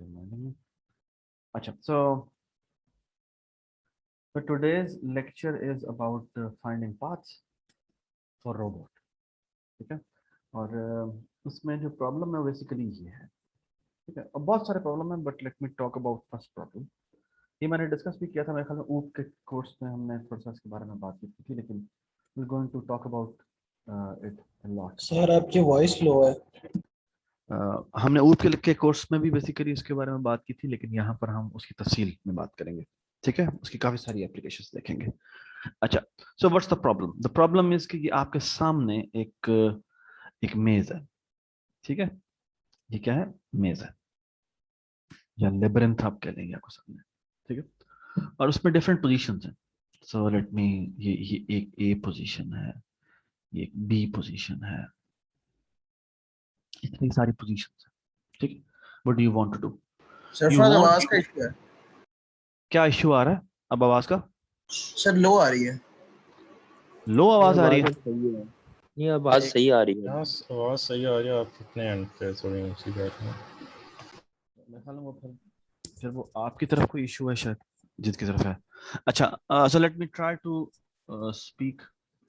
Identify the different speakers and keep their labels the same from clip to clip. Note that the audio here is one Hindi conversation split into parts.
Speaker 1: reminding me. अच्छा, so today's lecture is about finding paths for robot. ठीक है, और उसमें जो प्रॉब्लम है बेसिकली ये है, ठीक है, और बहुत सारे प्रॉब्लम है, but let me talk about first problem. ये मैंने डिस्कस भी किया था मेरे ख्याल में ऊप के कोर्स में, हमने थोड़ा सा इसके बारे में बात की थी, लेकिन we going to talk about it a lot.
Speaker 2: Sir आपकी वॉइस लो है।
Speaker 1: हमने ऊप के कोर्स में भी बेसिकली इसके बारे में बात की थी, लेकिन यहाँ पर हम उसकी तफसील में बात करेंगे, ठीक है, उसकी काफी सारी एप्लीकेशंस देखेंगे। अच्छा, so what's the problem? The problem is कि ये आपके सामने एक मेज है, ठीक है, ये क्या है? मेज है या लेबरिंथ आप कह लेंगे आपको सामने, ठीक है, और उसमें डिफरेंट पोजीशंस हैं। सो लेट मी, ये एक ए पोजीशन है, ये एक बी पोजीशन है, इतनी सारी पोजीशंस हैं, ठीक है। What do you want to do? You
Speaker 2: Sarfaraz आवाज का
Speaker 1: वांट,
Speaker 2: इशू है
Speaker 1: क्या इश्यू आ रहा है अब आवाज का?
Speaker 2: सर, लो आ रही है।
Speaker 1: लो आवाज आ रही है?
Speaker 3: सही है, नहीं आवाज सही आ रही है।
Speaker 4: हाँ, आवाज सही आ रही है। आप कितने एंड पे थोड़ी ऊंची बैठ रहे हैं।
Speaker 1: मेरे ख्याल में वो फिर वो आपकी तरफ कोई इशू है शायद, जिसकी तरफ है। अच्छा, so let me try to speak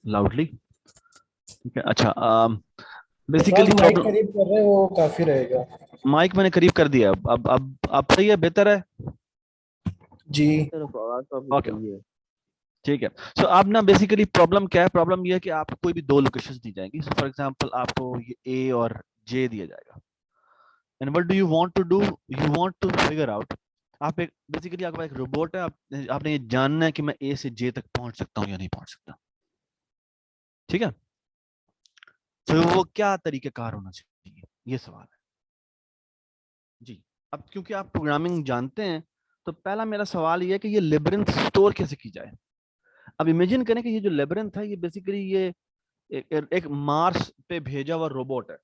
Speaker 1: loudly, ठीक है। अच्छा, बेसिकली
Speaker 2: माइक
Speaker 1: प्रॉब्लम,
Speaker 2: करीब कर रहे हैं वो काफी रहेगा।
Speaker 1: माइक मैंने करीब कर दिया, अब सही है, बेहतर है
Speaker 2: जी
Speaker 3: तरफ आवाज तो
Speaker 1: ओके,
Speaker 3: आपकी सही है।
Speaker 1: ठीक है। सो अब ना बेसिकली प्रॉब्लम क्या है? प्रॉब्लम ये है कि आपको कोई भी दो लोकेशंस दी जाएंगी। फॉर एग्जांपल आपको ये ए और जे दिया जाएगा, and what do you want to do? You want to figure out, आप एक बेसिकली आपके पास एक रोबोट है, आपने ये जानना है कि मैं ए से जे तक पहुंच सकता हूं या नहीं पहुंच सकता, ठीक है। तो वो क्या तरीकेकार होना चाहिए, ये सवाल है जी। अब क्योंकि आप प्रोग्रामिंग जानते हैं, तो पहला मेरा सवाल ये है कि ये लेबरिंथ स्टोर कैसे की जाए। अब इमेजिन करें कि ये जो लेबरिंथ है, ये बेसिकली ये एक मार्स पे भेजा हुआ रोबोट है,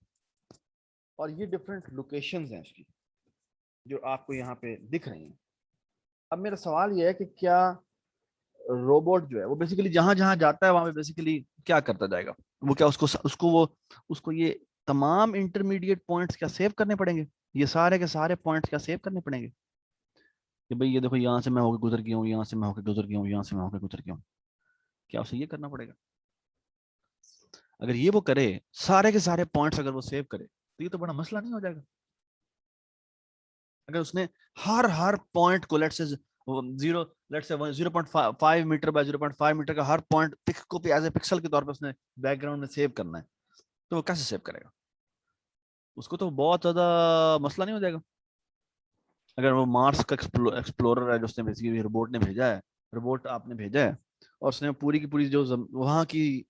Speaker 1: और ये डिफरेंट लोकेशंस हैं इसकी, जो आपको यहाँ पे दिख रही हैं। अब मेरा सवाल ये है कि क्या रोबोट जो है वो बेसिकली जहां जहां जाता है वहां पे बेसिकली क्या करता जाएगा? वो क्या उसको उसको वो उसको ये तमाम इंटरमीडिएट पॉइंट्स क्या सेव करने पड़ेंगे? ये सारे के सारे पॉइंट्स क्या सेव करने पड़ेंगे कि भाई ये देखो, यहाँ से मैं होकर गुजर गया हूँ, यहाँ से मैं होकर गुजर गया हूँ, यहाँ से मैं होकर गुजर गया हूँ? क्या उसे ये करना पड़ेगा? अगर ये वो करे, सारे के सारे पॉइंट्स अगर वो सेव करे, तो ये तो बड़ा मसला नहीं हो जाएगा? अगर उसने हर पॉइंट को let's say 0.5 metre by 0.5 metre का हर पॉइंट पिक को एज ए पिक्सल के तौर पर उसने बैकग्राउंड में सेव करना है, तो वो कैसे सेव करेगा? उसको तो बहुत ज्यादा मसला नहीं हो जाएगा। अगर वो मार्स का एक्सप्लोरर है, जो उसने बेसिकली रोबोट ने भेजा है, रोबोट आपने भेजा है, और उसने पूरी की पूरी जो वहां की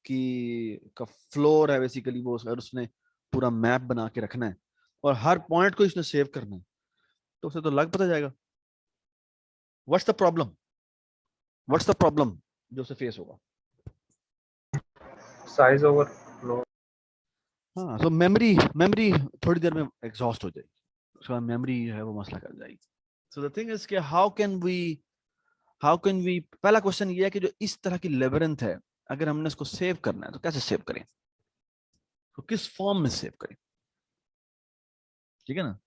Speaker 1: का फ्लोर है बेसिकली, वो अगर उसने पूरा मैप बना के रखना है और हर पॉइंट को इसने सेव करना है, तो उसे तो लग पता जाएगा। What's the problem? What's the problem जो उसे फेस होगा?
Speaker 4: Size overflow.
Speaker 1: हाँ, तो मेमोरी थोड़ी देर में एग्जॉस्ट हो जाएगी, उसके बाद मेमोरी है वो मसला कर जाएगी। सो द थिंग इज कि हाउ कैन वी, पहला क्वेश्चन ये है कि जो इस तरह की लेबरिंथ है, अगर हमने इसको सेव करना है तो कैसे सेव करें, तो किस फॉर्म में सेव करें, ठीक है ना।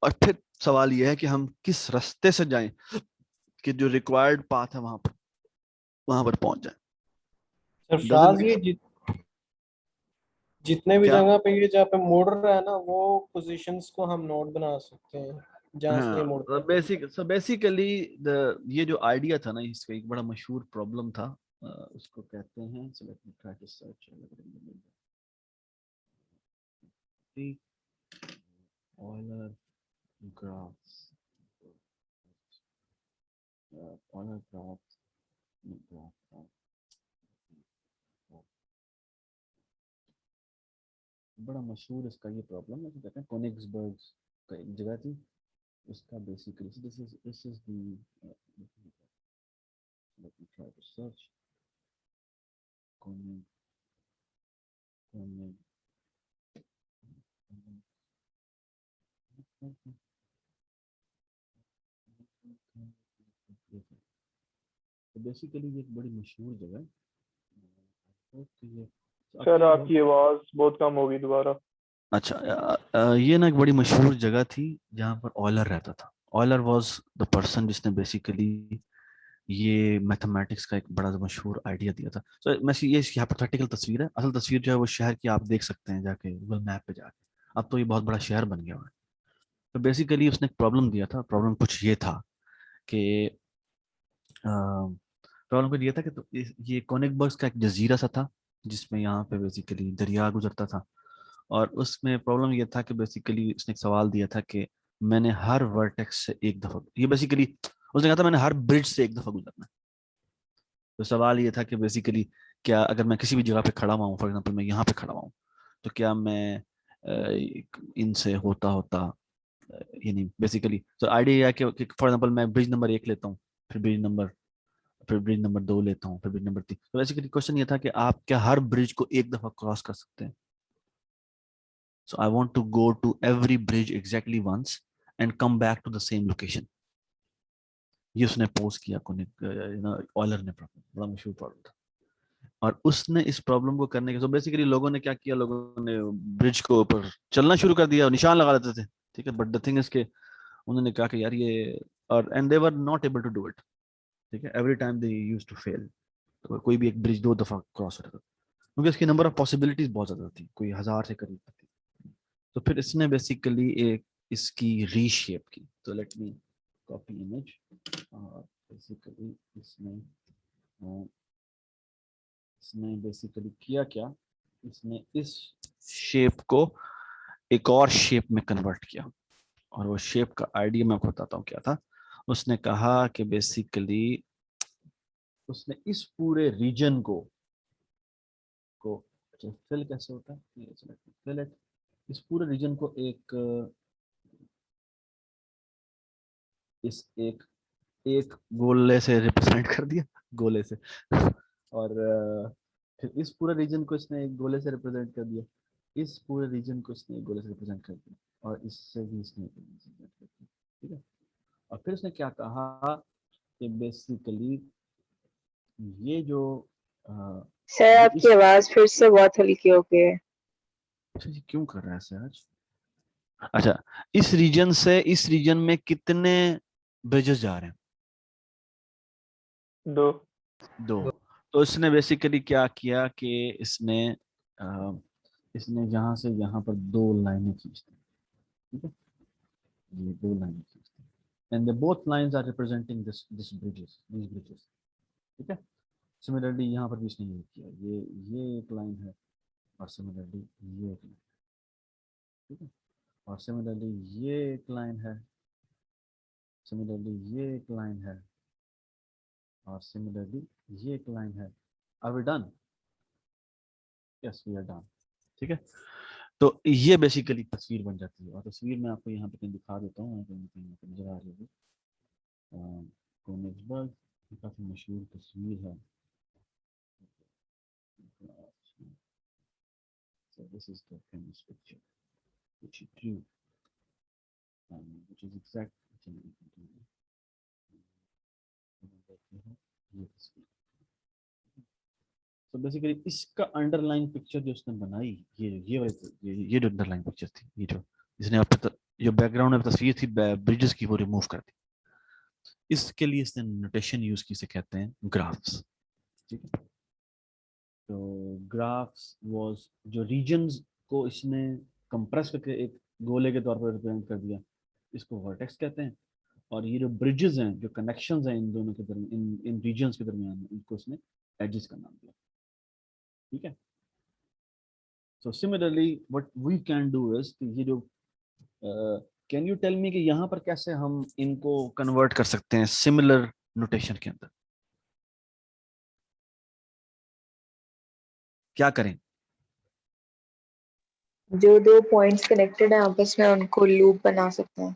Speaker 1: और फिर सवाल ये है कि हम किस रास्ते से जाएं कि जो रिक्वायर्ड पाथ है वहां पर पहुंच जाए।
Speaker 2: सरफराज, ये जितने भी
Speaker 1: क्या?
Speaker 2: जगह पे ये जहाँ पे मुड़ रहा है ना, वो पोजीशंस को हम नोट बना सकते हैं जहाँ से ये मुड़ता
Speaker 1: हाँ,
Speaker 2: है।
Speaker 1: बेसिकली ये जो आइडिया था ना, इसका एक बड़ा मशहूर प्रॉब्लम था, उसको कहते हैं, so let me try to search Euler graphs, Euler graphs, बड़ा मशहूर इसका ये प्रॉब्लम है, कहते हैं कोनिग्सबर्ग का एक जगह थी, उसका basically this is the, let me try to search Koenig, तो बेसिकली ये एक बड़ी मशहूर जगह है।
Speaker 4: सर आपकी आवाज बहुत कम होगी दोबारा।
Speaker 1: अच्छा, ये ना एक बड़ी मशहूर जगह थी जहाँ पर ऑयलर रहता था। ऑयलर वाज द पर्सन जिसने बेसिकली ये मैथमेटिक्स का एक बड़ा मशहूर आइडिया दिया था। तो मैं ये इसकी हाइपोथेटिकल तस्वीर है, असल तस्वीर जो है वो शहर की आप देख सकते हैं जाके गूगल मैप पे जाके। अब तो ये बहुत बड़ा शहर बन गया हुआ है। तो बेसिकली उसने एक प्रॉब्लम दिया था। प्रॉब्लम कुछ ये था कि प्रॉब्लम कुछ ये था कि तो ये कोनिकबर्ग्स का एक जजीरा सा था जिसमें यहाँ पे बेसिकली दरिया गुजरता था। और उसमें प्रॉब्लम ये था कि बेसिकली उसने एक सवाल दिया था कि मैंने हर वर्टेक्स से एक दफा, ये बेसिकली उसने कहा था मैंने हर ब्रिज से एक दफा गुजरना है। तो सवाल ये था कि बेसिकली क्या अगर मैं किसी भी जगह पे खड़ा हुआ हूँ, फॉर एग्जांपल मैं यहाँ पे खड़ा हुआ हूँ, तो क्या मैं इनसे होता होता यानी बेसिकली तो आइडिया यह है कि फॉर एग्जांपल मैं ब्रिज नंबर 1 लेता हूँ, फिर ब्रिज नंबर 2 लेता हूँ, फिर ब्रिज नंबर 3। तो बेसिकली क्वेश्चन ये था कि आप क्या हर ब्रिज को एक दफा क्रॉस कर सकते हैं। So I want to go to every bridge exactly once and come back to the same location. ये उसने पोज किया ऑयलर ने। प्रॉब्लम बड़ा मशहूर प्रॉब्लम था। और उसने इस प्रॉब्लम को करने के तो बेसिकली लोगों ने क्या किया, लोगों ने ब्रिज को ऊपर चलना शुरू कर दिया और निशान लगा देते थे। ठीक है, बट द थिंग इज के उन्होंने कहा कि यार ये, और and they were not able to do it. ठीक है, every time they used to fail. तो कोई भी एक ब्रिज 2 दफा क्रॉस हो रहा था क्योंकि उसकी नंबर ऑफ पॉसिबिलिटीज बहुत ज्यादा थी, कोई 1000 से करीब थी। तो फिर इसने बेसिकली एक इसकी रीशेप की। तो लेट मी कॉपी इमेज। और बेसिकली इसने इसने बेसिकली किया क्या, इसने इस शेप को एक और शेप में कन्वर्ट किया। और वो शेप का आइडिया मैं आपको बताता हूँ क्या था। उसने कहा कि बेसिकली उसने इस पूरे रीजन को फिल कैसे होता है, फिल इट, इस पूरे रीजन को एक एक गोले से रिप्रेजेंट कर दिया, गोले से। और फिर इस पूरे रीजन को इसने एक गोले से रिप्रेजेंट कर दिया, इस पूरे रीजन को इसने एक गोले से रिप्रेजेंट कर दिया, और इससे भी इसने represent कर दिया। ठीक है, और फिर उसने क्या कहा कि बेसिकली ये जो
Speaker 5: सर
Speaker 1: जो
Speaker 5: आपकी आवाज फिर से बहुत हल्की हो गई है।
Speaker 1: ये क्यों कर रहा है सर आज? अच्छा, इस रीजन में कितने ब्रिजेस जा रहे हैं? 2। तो इसने बेसिकली क्या किया कि इसने यहाँ से यहाँ पर 2 लाइनें खींच दी। ठीक है, ये 2 लाइनें खींच दी, and the both lines are representing this bridges. ठीक है, सिमिलरली यहाँ पर भी इसने ये किया, ये एक लाइन है, और सिमिलरली ये एक लाइन। ठीक है, और सिमिलरली ये एक लाइन है, सिमिलरली ये एक लाइन है, और सिमिलरली ये एक लाइन है। Are we done? Yes we are done. ठीक है, तो ये बेसिकली तस्वीर बन जाती है। और तस्वीर मैं आपको यहाँ पे कहीं दिखा देता हूँ, कहीं नजर आ रही है। कोनिग्सबर्ग काफी मशहूर तस्वीर है। So this is the famous picture which he drew, which is exact. ये तस्वीर। तो बेसिकली इसका अंडरलाइन पिक्चर जो उसने बनाई, ये जो अंडरलाइन पिक्चर थी, ये जो इसने जो बैकग्राउंड में तस्वीर थी ब्रिजेस की, वो रिमूव कर दी। इसके लिए इसने नोटेशन यूज की, से कहते हैं ग्राफ्स। ठीक है, तो ग्राफ्स वाज जो रीजन्स को इसने कंप्रेस करके एक गोले के तौर पर रिप्रेजेंट कर दिया, इसको वर्टेक्स कहते हैं। और ये जो ब्रिजेस हैं, जो कनेक्शंस हैं इन दोनों के दरमियान, इन रीजन्स के दरमियान, इनको इसने एजेस का नाम दिया। ठीक है, so similarly what we can do is ये जो कैन यू टेल मी कि यहाँ पर कैसे हम इनको कन्वर्ट कर सकते हैं सिमिलर नोटेशन के अंदर, क्या करें?
Speaker 5: जो 2 पॉइंट्स कनेक्टेड है आपस में उनको लूप बना सकते हैं।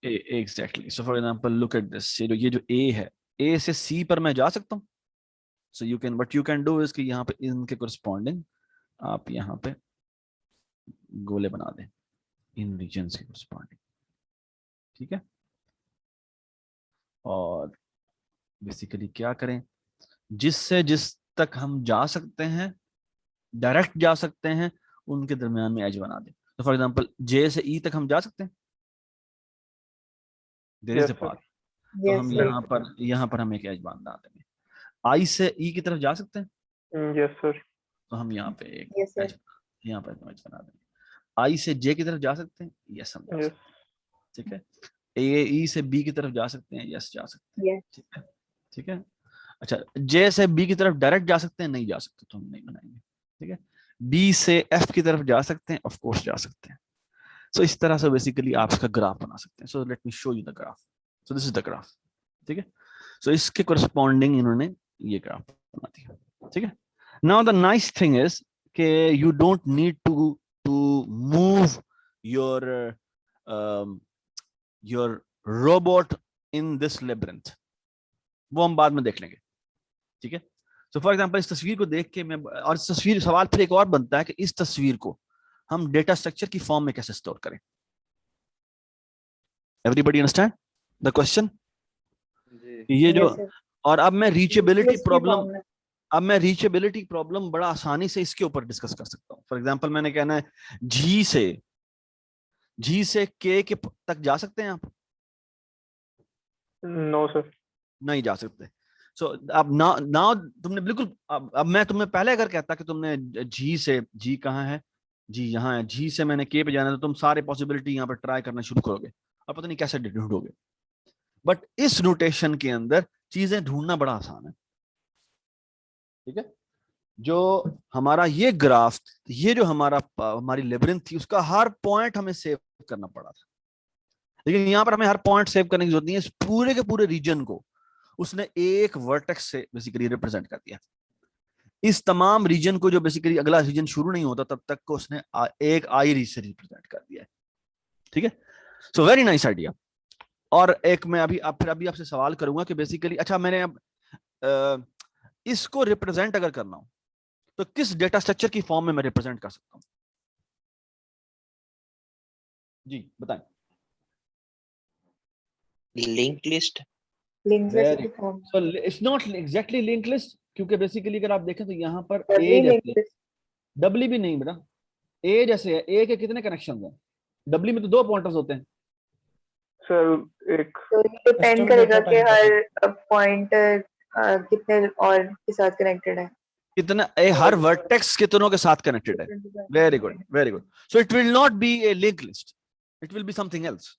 Speaker 1: Exactly, so for example look at this, ये जो ए है, ए से सी पर मैं जा सकता हूँ। So you can, what you can do is कि यहाँ पे इनके कोरिस्पॉन्डिंग आप यहाँ पे गोले बना दें इन रीजन्स के कोरिस्पॉन्डिंग। ठीक है, और बेसिकली क्या करें, जिससे जिस तक हम जा सकते हैं, डायरेक्ट जा सकते हैं, उनके दरमियान में एज बना दें। तो फॉर एग्जांपल जे से ई तक हम जा सकते हैं, there is
Speaker 6: Yes,
Speaker 1: a
Speaker 6: sir.
Speaker 1: Path. तो
Speaker 5: Yes,
Speaker 1: हम
Speaker 5: sir.
Speaker 1: यहाँ पर हम एक एज बांध देंगे। आई से ई की तरफ जा सकते हैं,
Speaker 6: Yes, sir.
Speaker 1: तो हम यहाँ पे एक
Speaker 5: Yes, sir.
Speaker 1: एज, यहाँ पर एज बना देंगे। आई से जे की तरफ जा सकते हैं, यस हम जा
Speaker 6: Yes.
Speaker 1: सकते हैं, ठीक है। ए ई से बी की तरफ जा सकते हैं, यस जा सकते हैं,
Speaker 5: Yes.
Speaker 1: ठीक है, ठीक है। अच्छा, जे से बी की तरफ डायरेक्ट जा सकते हैं, नहीं जा सकते तो हम नहीं बनाएंगे, ठीक है। बी से एफ की तरफ जा सकते हैं, ऑफ कोर्स जा सकते हैं। सो इस तरह से बेसिकली आप इसका ग्राफ बना सकते हैं। सो let me show you the graph. So this is the graph, ठीक है। सो इसके कोरस्पॉन्डिंग इन्होंने ये ग्राफ बना दिया, ठीक है। Now the nice thing is कि you don't need to move your your robot in this labyrinth, वो हम बाद में देख लेंगे, ठीक है। सो फॉर एग्जांपल इस तस्वीर को देख के मैं, और इस तस्वीर सवाल फिर एक और बनता है कि इस तस्वीर को हम डेटा स्ट्रक्चर की फॉर्म में कैसे स्टोर करें। Everybody understand the question? ये जो
Speaker 5: Yes, sir.
Speaker 1: और अब मैं रीचेबिलिटी
Speaker 5: List की
Speaker 1: प्रॉब्लम,
Speaker 5: form में.
Speaker 1: अब मैं रीचेबिलिटी प्रॉब्लम बड़ा आसानी से इसके ऊपर डिस्कस कर सकता हूँ। फॉर एग्जांपल मैंने कहना है जी से के तक जा सकते हैं आप?
Speaker 6: No, sir.
Speaker 1: नहीं जा सकते। सो अब नाउ तुमने बिल्कुल, अब मैं तुम्हें पहले अगर कहता कि तुमने जी से, जी कहाँ है, जी यहाँ है, जी से मैंने के पे जाना है, तो तुम सारे पॉसिबिलिटी यहाँ पर ट्राई करना शुरू करोगे और पता नहीं कैसे ढूंढोगे। बट इस नोटेशन के अंदर चीजें ढूंढना बड़ा आसान है, ठीक है। जो हमारा ये ग्राफ, ये जो हमारी लेबरिंथ थी, उसका हर पॉइंट हमें सेव करना पड़ा था, लेकिन यहाँ पर हमें हर पॉइंट सेव करने की जरूरत नहीं है। इस पूरे के पूरे रीजन को उसने एक वर्टेक्स से बेसिकली रिप्रेजेंट कर दिया। इस तमाम रीजन को, जो बेसिकली अगला रीजन शुरू नहीं होता तब तक को, उसने एक आई से रिप्रेजेंट कर दिया है, ठीक है। So very nice idea. और एक मैं अभी आपसे सवाल करूंगा कि बेसिकली, अच्छा मैंने अब इसको रिप्रेजेंट अगर करना हो तो किस डेटा स्ट्रक्चर की फॉर्म में मैं रिप्रेजेंट कर सकता हूं? जी बताएं।
Speaker 3: Link list.
Speaker 5: Linked list की form.
Speaker 1: So it's not exactly linked list, क्योंकि बेसिकली अगर आप देखें तो यहाँ पर
Speaker 5: Doubly
Speaker 1: ए
Speaker 5: linked
Speaker 1: जैसे,
Speaker 5: list.
Speaker 1: डबली भी नहीं बेटा, ए जैसे है, ए के कितने कनेक्शन हैं? डबली में तो 2 पॉइंटर्स होते हैं।
Speaker 6: Sir, एक
Speaker 5: तो ये डिपेंड
Speaker 2: Custom
Speaker 5: करेगा
Speaker 2: data
Speaker 5: कि
Speaker 2: type
Speaker 5: हर पॉइंट कितने और के साथ कनेक्टेड है.
Speaker 1: कितना हर वर्टेक्स कितनों के साथ कनेक्टेड है। Very good, very good. So it will not be A link list, it will be something else,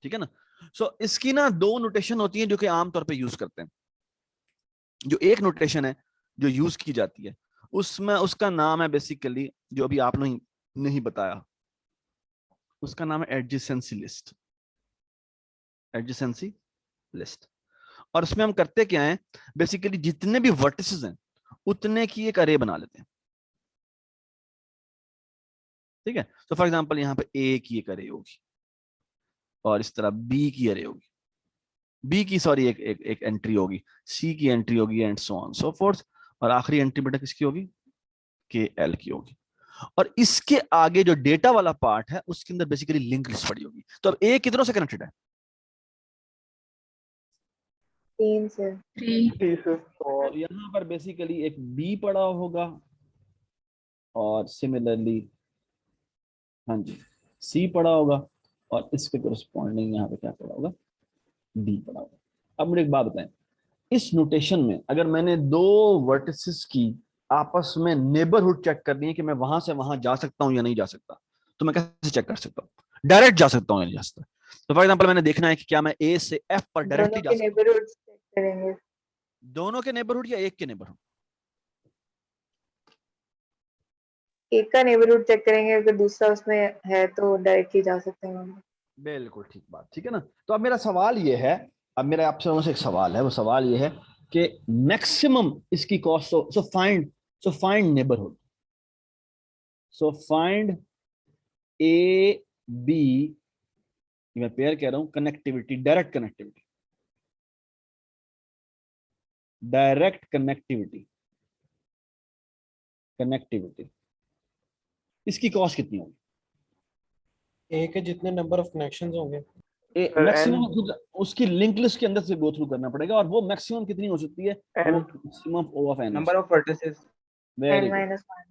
Speaker 1: ठीक है ना। सो इसकी ना 2 नोटेशन होती हैं जो कि आमतौर पे यूज करते हैं। जो एक नोटेशन है जो यूज की जाती है, उसमें उसका नाम है बेसिकली, जो अभी आपने नहीं बताया, उसका नाम है एडजेसेंसी लिस्ट। Adjacency list. और उसमें हम करते क्या है, बेसिकली जितने भी वर्टिसेस हैं उतने की एक अरे बना लेते हैं, ठीक है। तो फॉर एग्जांपल यहाँ पे ए की एक अरे होगी, और इस तरह बी की अरे होगी, बी की सॉरी एक एंट्री होगी, सी की एंट्री होगी, and so on so fourth, और आखिरी एंट्री बेटा किसकी होगी? के एल की होगी। और इसके आगे जो डेटा वाला पार्ट है उसके अंदर बेसिकली लिंक लिस्ट पड़ी होगी। तो अब ए कितनों से कनेक्टेड है?
Speaker 5: 3 से.
Speaker 6: 3 sir.
Speaker 1: और यहाँ पर बेसिकली एक बी पड़ा होगा, और सिमिलरली हाँ जी सी पड़ा होगा, और इसके कोरस्पॉन्डिंग यहाँ पे क्या पड़ा होगा? डी पड़ा होगा। अब मुझे एक बात बताएं, इस नोटेशन में अगर मैंने 2 वर्टिसेस की आपस में नेबरहुड चेक करनी है कि मैं वहां से वहां जा सकता हूं या नहीं जा सकता, तो मैं कैसे चेक कर सकता हूँ? डायरेक्ट जा सकता हूँ या नहीं जा सकता? तो फॉर एग्जांपल मैंने देखना है कि क्या मैं ए से एफ पर डायरेक्टली
Speaker 5: दोनों
Speaker 1: जा
Speaker 5: के
Speaker 1: सकता हूँ?
Speaker 5: नेबरहुड चेक करेंगे.
Speaker 1: दोनों के नेबरहुड या एक के नेबरहुड?
Speaker 5: एक का नेबरहुड चेक करेंगे, अगर दूसरा उसमें है तो डायरेक्टली जा सकते हैं हम.
Speaker 1: बिल्कुल ठीक बात, ठीक है ना। तो अब मेरा सवाल ये है, अब मेरा आपसे एक सवाल है, वो सवाल ये है कि मैक्सिमम इसकी cost, so find neighbourhood, so find A B, मैं पेयर कह रहा हूं, कनेक्टिविटी, डायरेक्ट कनेक्टिविटी, इसकी कॉस्ट कितनी होगी?
Speaker 2: ए के जितने नंबर ऑफ कनेक्शंस होंगे,
Speaker 1: मैक्सिमम उसकी लिंक लिस्ट के अंदर से गो थ्रू करना पड़ेगा, और वो मैक्सिमम कितनी हो सकती है? Maximum of N,
Speaker 3: number of vertices.
Speaker 1: Very
Speaker 5: n
Speaker 1: good,
Speaker 5: minus 1.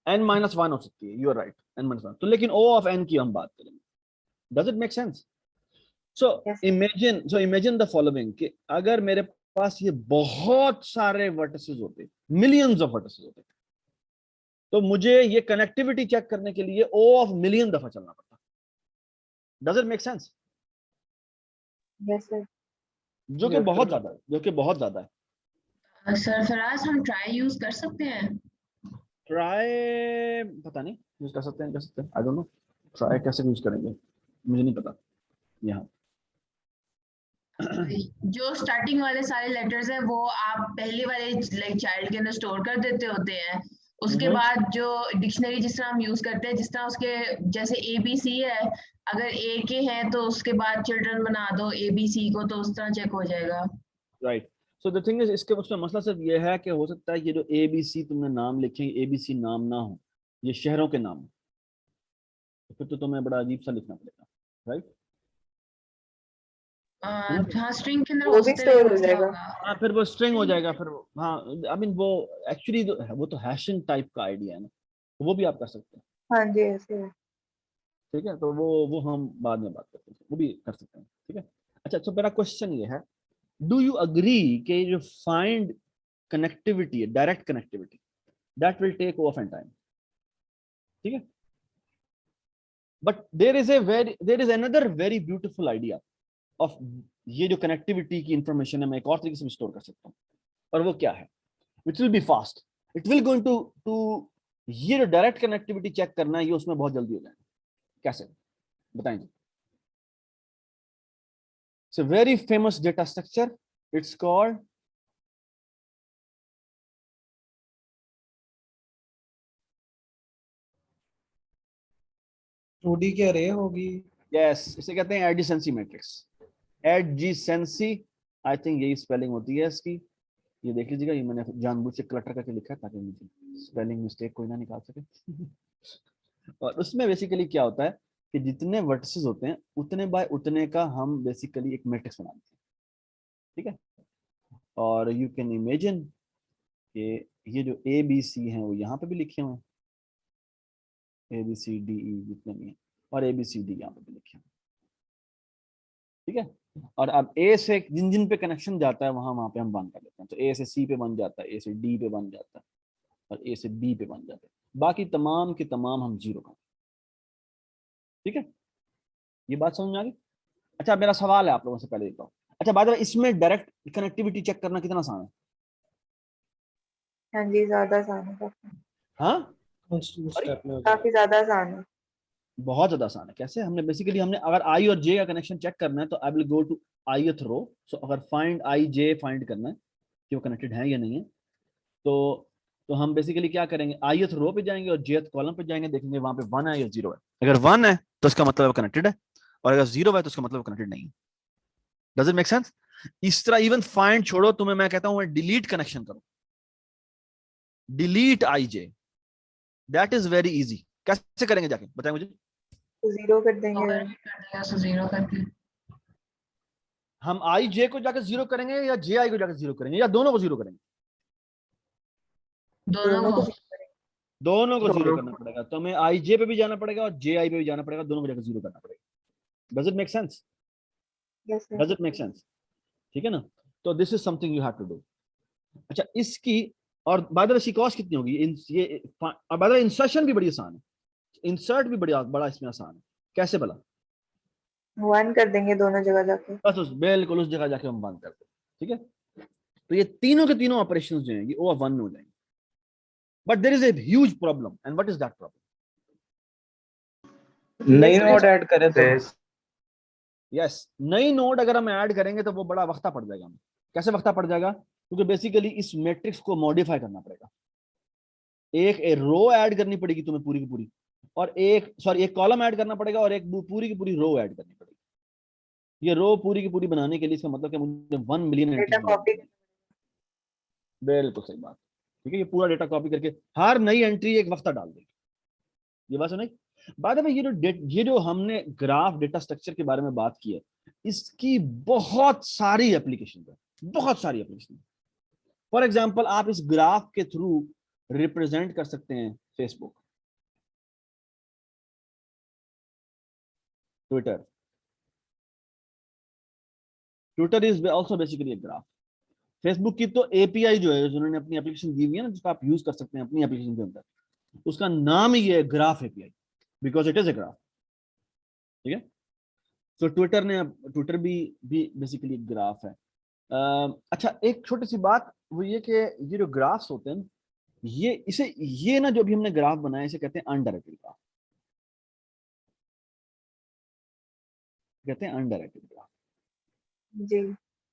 Speaker 1: n-1 हो सकती है, यू आर राइट, तो लेकिन O ऑफ n की हम बात करेंगे. Does it make sense? So
Speaker 5: Yes.
Speaker 1: imagine the following कि अगर मेरे पास ये बहुत सारे वर्टिसेस होते, मिलियंस ऑफ वर्टिसेस होते, तो मुझे ये कनेक्टिविटी चेक करने के लिए O ऑफ मिलियन दफा चलना पड़ता. Does it make sense?
Speaker 5: Yes, sir.
Speaker 1: जो कि
Speaker 6: Yes,
Speaker 1: बहुत
Speaker 6: sir.
Speaker 1: ज्यादा है, जो कि बहुत ज्यादा है.
Speaker 7: सरफराज हम ट्राई यूज कर सकते हैं?
Speaker 1: ट्राई पता नहीं यूज कर सकते हैं, आई डोंट नो. ट्राई कैसे यूज करेंगे मुझे नहीं पता. यहाँ
Speaker 7: जो स्टार्टिंग वाले सारे लेटर्स हैं वो आप पहले वाले लाइक चाइल्ड के अंदर स्टोर कर देते होते हैं. उसके बाद जो डिक्शनरी जिस तरह हम यूज करते हैं, जिस तरह उसके जैसे ABC है, अगर A के हैं तो उसके बाद चिल्ड्रन बना दो ABC को, तो उस तरह चेक हो जाएगा.
Speaker 1: Right. So the thing is, इसके उसमें मसला सिर्फ ये है कि हो सकता है ये जो ABC तुमने नाम लिखे ABC नाम ना हो, ये शहरों के नाम, तो फिर तो तुम्हें बड़ा अजीब सा लिखना पड़ेगा. राइट.
Speaker 7: हाँ, स्ट्रिंग के अंदर
Speaker 5: वो भी
Speaker 7: होते
Speaker 5: स्टोर हो
Speaker 7: रहेगा
Speaker 5: जाएगा.
Speaker 7: होगा.
Speaker 1: हाँ फिर वो स्ट्रिंग हो जाएगा. फिर हाँ आई मीन वो एक्चुअली वो तो हैशिंग टाइप का आइडिया है ना, तो वो भी आप कर सकते हैं.
Speaker 5: हाँ जी, ऐसे है.
Speaker 1: ठीक है, तो वो हम बाद में बात करते हैं, वो भी कर सकते हैं. ठीक है. अच्छा, तो मेरा क्वेश्चन ये है, डू यू अग्री कि जो फाइंड कनेक्टिविटी है, direct connectivity, that will take of and time. ठीक है. But there is another very beautiful idea of ये जो कनेक्टिविटी की इंफॉर्मेशन है, मैं एक और तरीके से स्टोर कर सकता हूँ. और वो क्या है? Which will be fast. It will going to ये जो डायरेक्ट कनेक्टिविटी चेक करना है, ये उसमें बहुत जल्दी हो जाएगा. कैसे बताएंगे? It's a very famous data structure. It's called
Speaker 2: two D की अरे होगी.
Speaker 1: यस, इसे कहते हैं adjacency matrix. Adjacency, I think यही स्पेलिंग होती है इसकी. ये देख लीजिएगा, ये मैंने जानबूझ से क्लटर करके लिखा है ताकि मुझे स्पेलिंग मिस्टेक कोई ना निकाल सके. और उसमें बेसिकली क्या होता है कि जितने वर्टिसेस होते हैं उतने बाय उतने का हम बेसिकली एक मैट्रिक्स बनाते हैं. ठीक है. और यू कैन इमेजिन कि ये जो ABC हैं वो यहाँ पे भी लिखे हुए हैं, ABCDE जितने भी हैं, और ABCD यहाँ पे भी लिखे हुए हैं. ठीक है. और अब A से जिन जिन पे कनेक्शन जाता है वहां पे हम बन कर लेते हैं. तो A से C पे बन जाता है, A से D पे बन जाता है, और A से B पे बन जाता है. बाकी तमाम के तमाम हम जीरो कर. ठीक है. ये बात समझ में आ गई? अच्छा, मेरा सवाल है आप लोगों से पहले देखता हूँ. अच्छा, बाद में इसमें डायरेक्ट कनेक्टिविटी चेक करना कितना आसान है?
Speaker 5: हाँ जी, ज्यादा आसान है. काफी
Speaker 1: हाँ,
Speaker 2: स्टेप में हो
Speaker 5: काफी ज्यादा आसान है.
Speaker 1: बहुत ज्यादा आसान है. कैसे? हमने बेसिकली अगर I और J का कनेक्शन चेक करना है तो I will go to ith row. So अगर फाइंड IJ फाइंड करना है कि वो कनेक्टेड है या नहीं है, तो हम बेसिकली क्या करेंगे, ith रो पे जाएंगे और jth कॉलम पे जाएंगे, देखेंगे वहां पे 1 है या 0 है. अगर 1 है तो उसका मतलब कनेक्टेड है, और अगर 0 है तो उसका मतलब कनेक्टेड नहीं है. Does it make sense? इस तरह इवन फाइंड छोड़ो, तुम्हें मैं कहता हूं डिलीट कनेक्शन करो, delete IJ. That is very easy. कैसे करेंगे जाके बताएं मुझे.
Speaker 5: तो 0 कर देंगे.
Speaker 7: ओवरराइट कर देगा, सो 0 करके.
Speaker 1: हम IJ को जाकर 0 करेंगे या JI को जाकर 0 करेंगे, या दोनों को 0 करेंगे?
Speaker 7: दोनों को.
Speaker 1: दोनों को 0
Speaker 6: दोनों.
Speaker 1: करना पड़ेगा. तो हमें IJ पे भी जाना पड़ेगा और JI पे भी जाना पड़ेगा, दोनों को जाकर 0 करना पड़ेगा. Does it make sense?
Speaker 5: Yes, sir.
Speaker 1: Does it make sense? ठीक है ना. तो this is something you have to do. अच्छा, इसकी और बाय द वे इसकी कॉस्ट कितनी होगी? ये और बाय द वे इंसर्शन भी बड़ी आसान है. इंसर्ट भी बड़ा इसमें आसान है. कैसे भला?
Speaker 5: 1 कर देंगे दोनों जगह जाके.
Speaker 1: बस बिल्कुल उस जगह जाके हम बंद कर दें. ठीक है. तो ये तीनों के तीनों ऑपरेशंस जो हैं ये O of 1 में हो जाएंगे. But there is a huge problem. And what is that problem?
Speaker 3: नई नोड ऐड करें तो
Speaker 1: यस, नई नोड अगर हम ऐड करेंगे तो वो बड़ा वक्ता पड़ जाएगा हमें. कैसे वक्ता पड़ जाएगा? क्योंकि बेसिकली इस मैट्रिक्स को मॉडिफाई करना पड़ेगा. एक रो ऐड करनी पड़ेगी तुम्हें पूरी की पूरी, और एक कॉलम ऐड करना पड़ेगा, और एक पूरी की पूरी रो ऐड करनी पड़ेगी. ये रो पूरी की पूरी बनाने के लिए इसका मतलब कि मुझे 1 मिलियन
Speaker 5: डेटा कॉपी.
Speaker 1: बिल्कुल सही बात. ठीक है. ये पूरा डेटा कॉपी करके हर नई एंट्री एक वक्ता डाल देगी. ये बात सुनाई? बाद में ये जो हमने ग्राफ डेटा स्ट्रक्चर के बारे में बात की है, इसकी बहुत सारी एप्लीकेशन है, बहुत सारी एप्लीकेशन. फॉर एग्जांपल, आप इस ग्राफ के थ्रू रिप्रेजेंट कर सकते हैं Facebook. Twitter Twitter is also basically a graph. Facebook की तो एपीआई जो है, जिन्होंने अपनी एप्लीकेशन दी हुई है ना, जिसको आप यूज कर सकते हैं अपनी एप्लीकेशन के अंदर, उसका नाम ही है graph API, because it is a graph. ठीक है, तो ट्विटर भी बेसिकली एक ग्राफ है। अच्छा, एक छोटी सी बात वो ये कि ये जो ग्राफ्स होते हैं, ये ना जो भी हमने ग्राफ बनाया, इसे कहते हैं अनडायरेक्टेड ग्राफ, कहते हैं अनडायरेक्टेड ग्राफ।
Speaker 5: जी,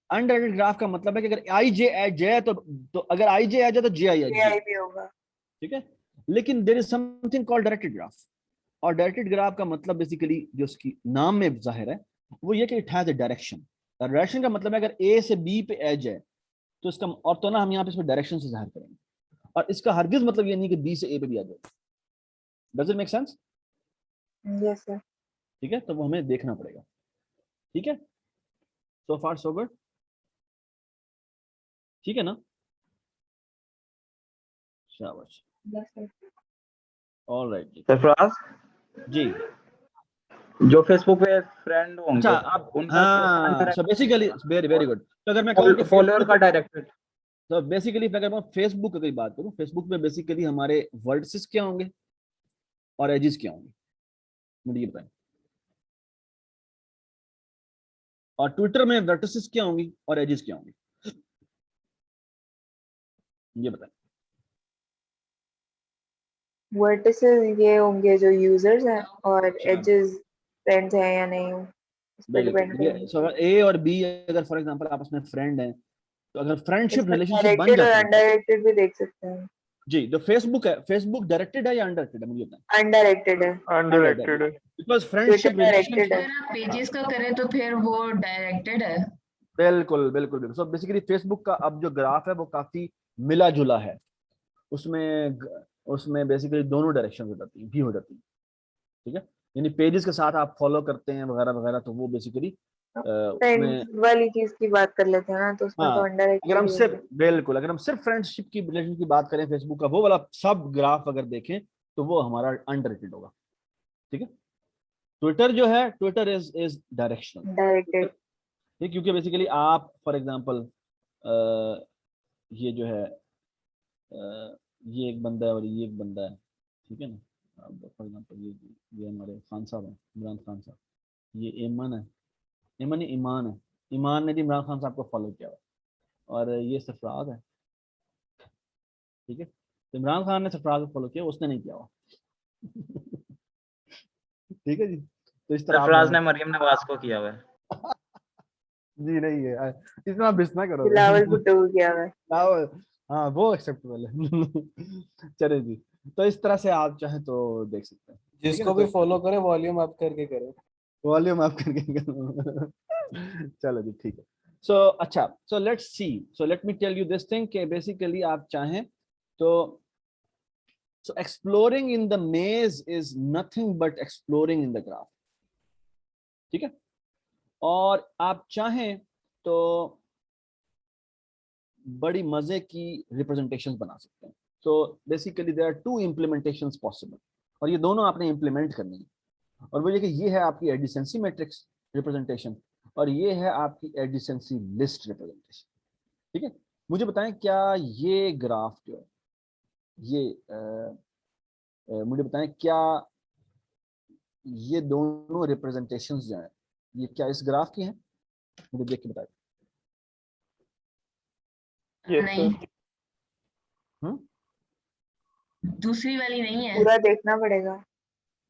Speaker 1: अनडायरेक्टेड ग्राफ का मतलब है कि अगर आई जे है तो अगर आई जे आ जाए तो जे आई
Speaker 5: ये आई भी होगा।
Speaker 1: ठीक है, लेकिन there is something called directed graph. और डायरेक्टेड ग्राफ का मतलब बेसिकली जो उसकी नाम में जाहिर है वो ये कि it has a direction. Direction का मतलब है अगर ए से बी पे एज है तो इसका, और तो ना हम यहाँ पे इसमें डायरेक्शन से जाहिर करेंगे, और इसका हरगिज मतलब ये नहीं कि बी से ए पे भी आ जाए। Does it make sense?
Speaker 5: Yes sir.
Speaker 1: ठीक है, तो वो हमें देखना पड़ेगा। ठीक है, सो फार सो गुड, ठीक है ना? शाबाश,
Speaker 5: यस सर।
Speaker 1: ऑलराइट जी।
Speaker 3: सरफराज,
Speaker 1: जी
Speaker 3: जो फेसबुक पे फ्रेंड
Speaker 1: अच्छा,
Speaker 3: होंगे
Speaker 1: आप
Speaker 3: उनका
Speaker 1: हाँ, so basically very very good. तो अगर मैं कहूँ कि
Speaker 3: फॉलोअर का
Speaker 1: Facebook,
Speaker 3: डायरेक्टेड।
Speaker 1: तो बेसिकली अगर मैं फेसबुक की बात करूँ, फेसबुक में बेसिकली हमारे वर्ड्स क्या होंगे और एजेस क्या होंगे, मुझे ये बताएं। और ट्विटर में वर्टिसेस क्या होंगी और एजेस क्या होंगी, ये बताएं।
Speaker 5: वर्टिसेस ये होंगे जो यूजर्स हैं, और
Speaker 1: अच्छा,
Speaker 5: एजेस फ्रेंड्स हैं या नहीं, उस पर डिपेंड
Speaker 1: बिल्कुल, ये
Speaker 5: करेंगे।
Speaker 1: सो अगर ए और बी अगर फॉर एग्जांपल आपस में फ्रेंड हैं, तो अगर फ्रेंडशिप
Speaker 5: इसमें
Speaker 1: रिलेशनशिप बन
Speaker 5: डायरेक्टेड और
Speaker 1: जाती है,
Speaker 5: अनडायरेक्टेड भी देख सकते हैं।
Speaker 1: जी, जो फेसबुक है, फेसबुक डायरेक्टेड है या अनडायरेक्टेड है, मुझे बताएं।
Speaker 5: अनडायरेक्टेड है।
Speaker 6: अनडायरेक्टेड है।
Speaker 1: Because
Speaker 5: Twitter
Speaker 1: friendship
Speaker 5: directed
Speaker 1: relationship,
Speaker 5: है।
Speaker 7: अगर आप पेजेस का करें तो फिर वो डायरेक्टेड है।
Speaker 1: बिल्कुल बिल्कुल बिल्कुल। सो बेसिकली फेसबुक का अब जो ग्राफ है वो काफी मिला जुला है, उसमें उसमें बेसिकली दोनों डायरेक्शन हो जाती हैं। ठीक है, यानी पेजेस के साथ आप फॉलो करते हैं वगैरह वगैरह, तो वो बेसिकली उसमें,
Speaker 5: फ्रेंड्स वाली चीज की बात कर लेते हैं ना, तो उसमें
Speaker 1: हाँ,
Speaker 5: तो
Speaker 1: अगर हम
Speaker 5: अनडायरेक्टेड ही
Speaker 1: सिर्फ,
Speaker 5: होंगे।
Speaker 1: बिल्कुल, अगर हम सिर्फ फ्रेंडशिप की रिलेशन की बात करें फेसबुक का वो वाला सब ग्राफ अगर देखें तो वो हमारा अनडायरेक्टेड होगा। ठीक है, ट्विटर जो है, ट्विटर इज डायरेक्शनल,
Speaker 5: डायरेक्टेड।
Speaker 1: ठीक, क्योंकि बेसिकली आप फॉर एग्जांपल ये जो है ये एक बंदा है और ये एक बंदा है, ठीक है ना। अब फॉर एग्जांपल ये हमारे खान साहब हैं, इमरान खान साहब, ये एमन है, एमन नहीं, ईमान है, ईमान ने भी इमरान खान साहब को फॉलो किया हुआ, और ये सरफराज है। ठीक है, तो इमरान खान ने सरफराज को फॉलो किया, उसने नहीं किया हुआ। ठीक है जी, तो इस तरह आप
Speaker 3: सरफराज ने मरियम नवाज को किया हुआ है।
Speaker 1: जी नहीं है, इतना बिस ना करो।
Speaker 5: बिलावल भुट्टो को किया हुआ है।
Speaker 1: बिलावल, हाँ वो एक्सेप्टेबल है। चले जी, तो इस तरह से आप चाहें तो देख सकते हैं। ठीक है
Speaker 2: जिसको
Speaker 1: ना,
Speaker 2: भी
Speaker 1: तो
Speaker 2: फॉलो करे वॉल्यूम अप करके करे।
Speaker 1: वॉल्यूम आप करके चलो जी, ठीक है। सो अच्छा, so let's see, so let me tell you this thing कि बेसिकली आप चाहें तो, so exploring in the maze is nothing but exploring in the graph। ठीक है, और आप चाहें तो बड़ी मजे की रिप्रेजेंटेशंस बना सकते हैं। So basically there are two implementations possible, और ये दोनों आपने इम्प्लीमेंट करनी है। और वो ये कि ये है आपकी एडिसेंसी मैट्रिक्स रिप्रेजेंटेशन, और ये है आपकी एडिसेंसी लिस्ट रिप्रेजेंटेशन। ठीक है, मुझे बताएं क्या ये ग्राफ जो है, ये मुझे बताएं क्या ये दोनों रिप्रेजेंटेशंस जो हैं ये क्या इस ग्राफ की हैं, मुझे देख के बताएं।
Speaker 6: यस
Speaker 7: नहीं,
Speaker 6: सर।
Speaker 1: हम्म,
Speaker 7: दूसरी वाली नहीं है।
Speaker 5: पूरा देखना पड़ेगा।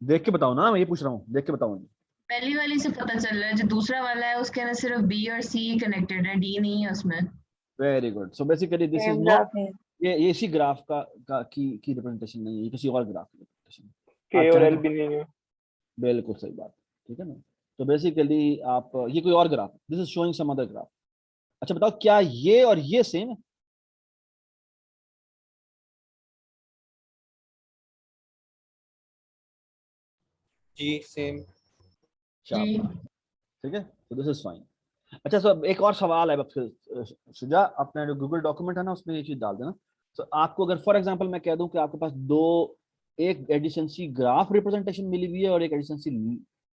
Speaker 1: देख के बताओ ना, मैं ये पूछ रहा हूँ, देख के बताओ मुझे।
Speaker 7: पहली वाली से पता चल रहा है, जो दूसरा वाला है उसके अंदर सिर्फ बी और सी कनेक्टेड है, डी नहीं है उसमें।
Speaker 1: Very good. So basically this is
Speaker 5: same
Speaker 1: not,
Speaker 5: graph नहीं है।
Speaker 1: ये इसी ग्राफ की रिप्रेजेंटेशन नहीं है, ये किसी और ग्राफ की रिप्रेजेंटेशन है।
Speaker 6: के
Speaker 1: आप
Speaker 6: और
Speaker 1: चाहें
Speaker 6: एल
Speaker 1: तो,
Speaker 6: भी नहीं है।
Speaker 1: बिल्कुल सही बात, ठीक है ना। तो बेसिकली आप, ये कोई और graph, this is showing some other graph. अच्छा बताओ क्या ये और ये सेम है?
Speaker 2: जी सेम।
Speaker 7: जी,
Speaker 1: ठीक है, तो दिस इज फाइन। अच्छा, सो एक और सवाल है शुजा, अपना जो गूगल डॉक्यूमेंट है ना उसमें ये चीज डाल देना। तो आपको अगर फॉर एग्जांपल मैं कह दूं कि आपके पास दो, एक एडिशेंसी ग्राफ रिप्रेजेंटेशन मिली हुई है और एक एडिशेंसी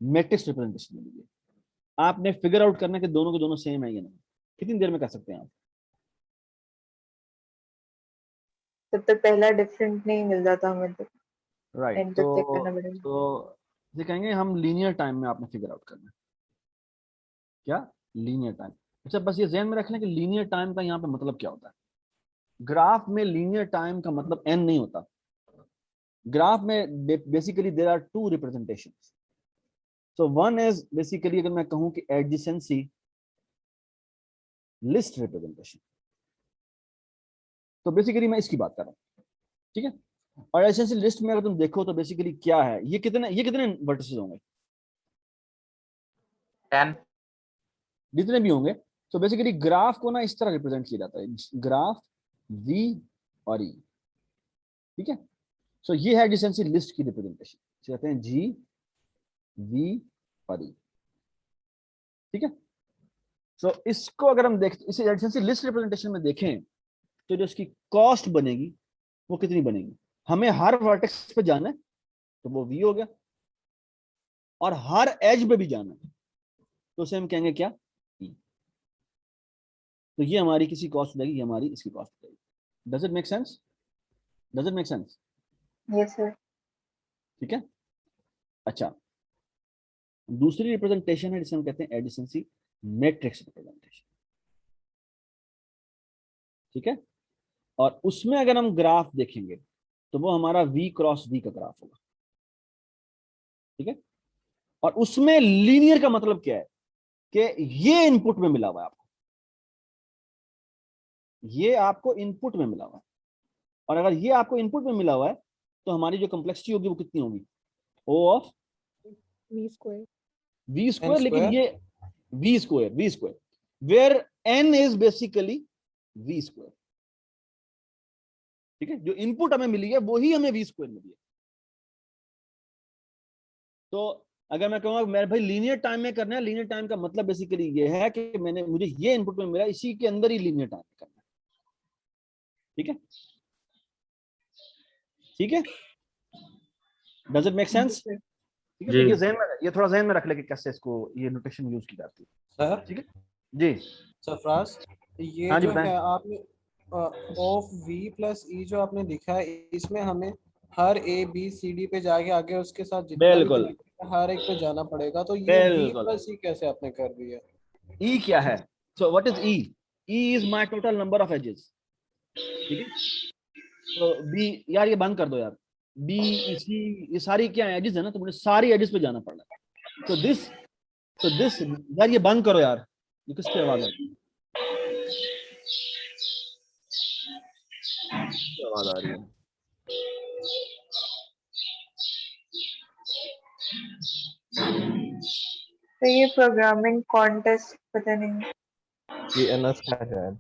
Speaker 1: मैट्रिक्स रिप्रेजेंटेशन मिली है। आपने फिगर आउट करना कि दोनों के दोनों सेम है या नहीं। कितनी देर में कर सकते हैं आप?
Speaker 5: तब तक पहला डिफरेंट नहीं मिल जाता हमें, तो
Speaker 1: राइट,
Speaker 5: एंड तक चेक करना पड़ेगा।
Speaker 1: तो ये कहेंगे हम लीनियर टाइम में आपने फिगर आउट करना है। क्या? Linear time. अच्छा, बस ये ध्यान में रख लें कि लीनियर टाइम का यहाँ पे मतलब क्या होता है। ग्राफ में लीनियर टाइम का मतलब n नहीं होता। ग्राफ में basically there are two representations. So one is basically, अगर मैं कहूं कि एडजेसेंसी लिस्ट रिप्रेजेंटेशन, तो बेसिकली मैं इसकी बात कर रहा हूं, ठीक है। और एडजेसेंसी लिस्ट में अगर तुम देखो तो बेसिकली क्या है, ये कितने वर्टिसेस होंगे?
Speaker 3: 10।
Speaker 1: जितने भी होंगे। तो बेसिकली ग्राफ को ना इस तरह रिप्रेजेंट किया जाता है, ग्राफ V और E, ठीक है। सो ये है एडजेसेंसी लिस्ट की रिप्रेजेंटेशन, कहते हैं G, V और E, ठीक है। सो इसको अगर हम देखें, इसे एडजेसेंसी लिस्ट रिप्रेजेंटेशन में देखें तो जो इसकी कॉस्ट बनेगी वो कितनी बनेगी? हमें हर वर्टेक्स पे जाना है तो वो V हो गया, और हर एज पे भी जाना है तो उसे हम कहेंगे क्या? E। तो ये हमारी किसी कॉस्ट हो जाएगी, ये हमारी इसकी कॉस्ट हो जाएगी। Does it make sense? Does it make sense?
Speaker 5: Yes sir.
Speaker 1: ठीक है। अच्छा, दूसरी रिप्रेजेंटेशन है जिसे हम कहते हैं एडिशेंसी मैट्रिक्स रिप्रेजेंटेशन, ठीक है। और उसमें अगर हम ग्राफ देखेंगे तो वो हमारा V क्रॉस V का ग्राफ होगा, ठीक है। और उसमें लीनियर का मतलब क्या है कि ये इनपुट में मिला हुआ है आपको, ये आपको इनपुट में मिला हुआ है। और अगर ये आपको इनपुट में मिला हुआ है तो हमारी जो कॉम्प्लेक्सिटी होगी वो कितनी होगी? O of
Speaker 5: V square.
Speaker 1: V square, लेकिन
Speaker 2: square?
Speaker 1: ये V square where n is basically V square, ठीक है। जो इनपुट हमें मिली है वही हमें V स्क्वायर मिली है। तो अगर मैं कहूंगा मेरे भाई लीनियर टाइम में करना है, लीनियर टाइम का मतलब बेसिकली ये है कि मुझे ये इनपुट में मिला, इसी के अंदर ही लीनियर टाइम करना है, ठीक है। ठीक है, डज इट मेक सेंस? ठीक है। तो
Speaker 3: जी।
Speaker 1: ये ज़हन में, ये थोड़ा ज़हन में रख ले कि कैसे इसको ये नोटेशन यूज की जाती है,
Speaker 2: सर
Speaker 1: ठीक है जी।
Speaker 2: सरफराज, ये
Speaker 1: हाँ जी,
Speaker 2: जो
Speaker 1: बताएं।
Speaker 2: है आपने ऑफ V प्लस E जो आपने लिखा है, इसमें हमें हर A B C D पे जाके आगे उसके साथ जितना भी
Speaker 1: बिल्कुल
Speaker 2: connected है, हर एक पे जाना पड़ेगा। तो ये V
Speaker 1: बिल्कुल।
Speaker 2: प्लस E कैसे आपने कर दिया?
Speaker 1: E क्या है? So what is E? E is my total number of edges, ठीक है। तो B, यार ये बंद कर दो यार, B C ये सारी क्या एजेस है ना, तो मुझे सारी एजेस पे जाना पड़ रहा है। तो दिस यार ये बंद करो यार, ये किसकी आवाज आ रही है? किसकी आवाज आ रही है?
Speaker 5: तो ये प्रोग्रामिंग कॉन्टेस्ट पता नहीं।
Speaker 8: ये एनएस का है।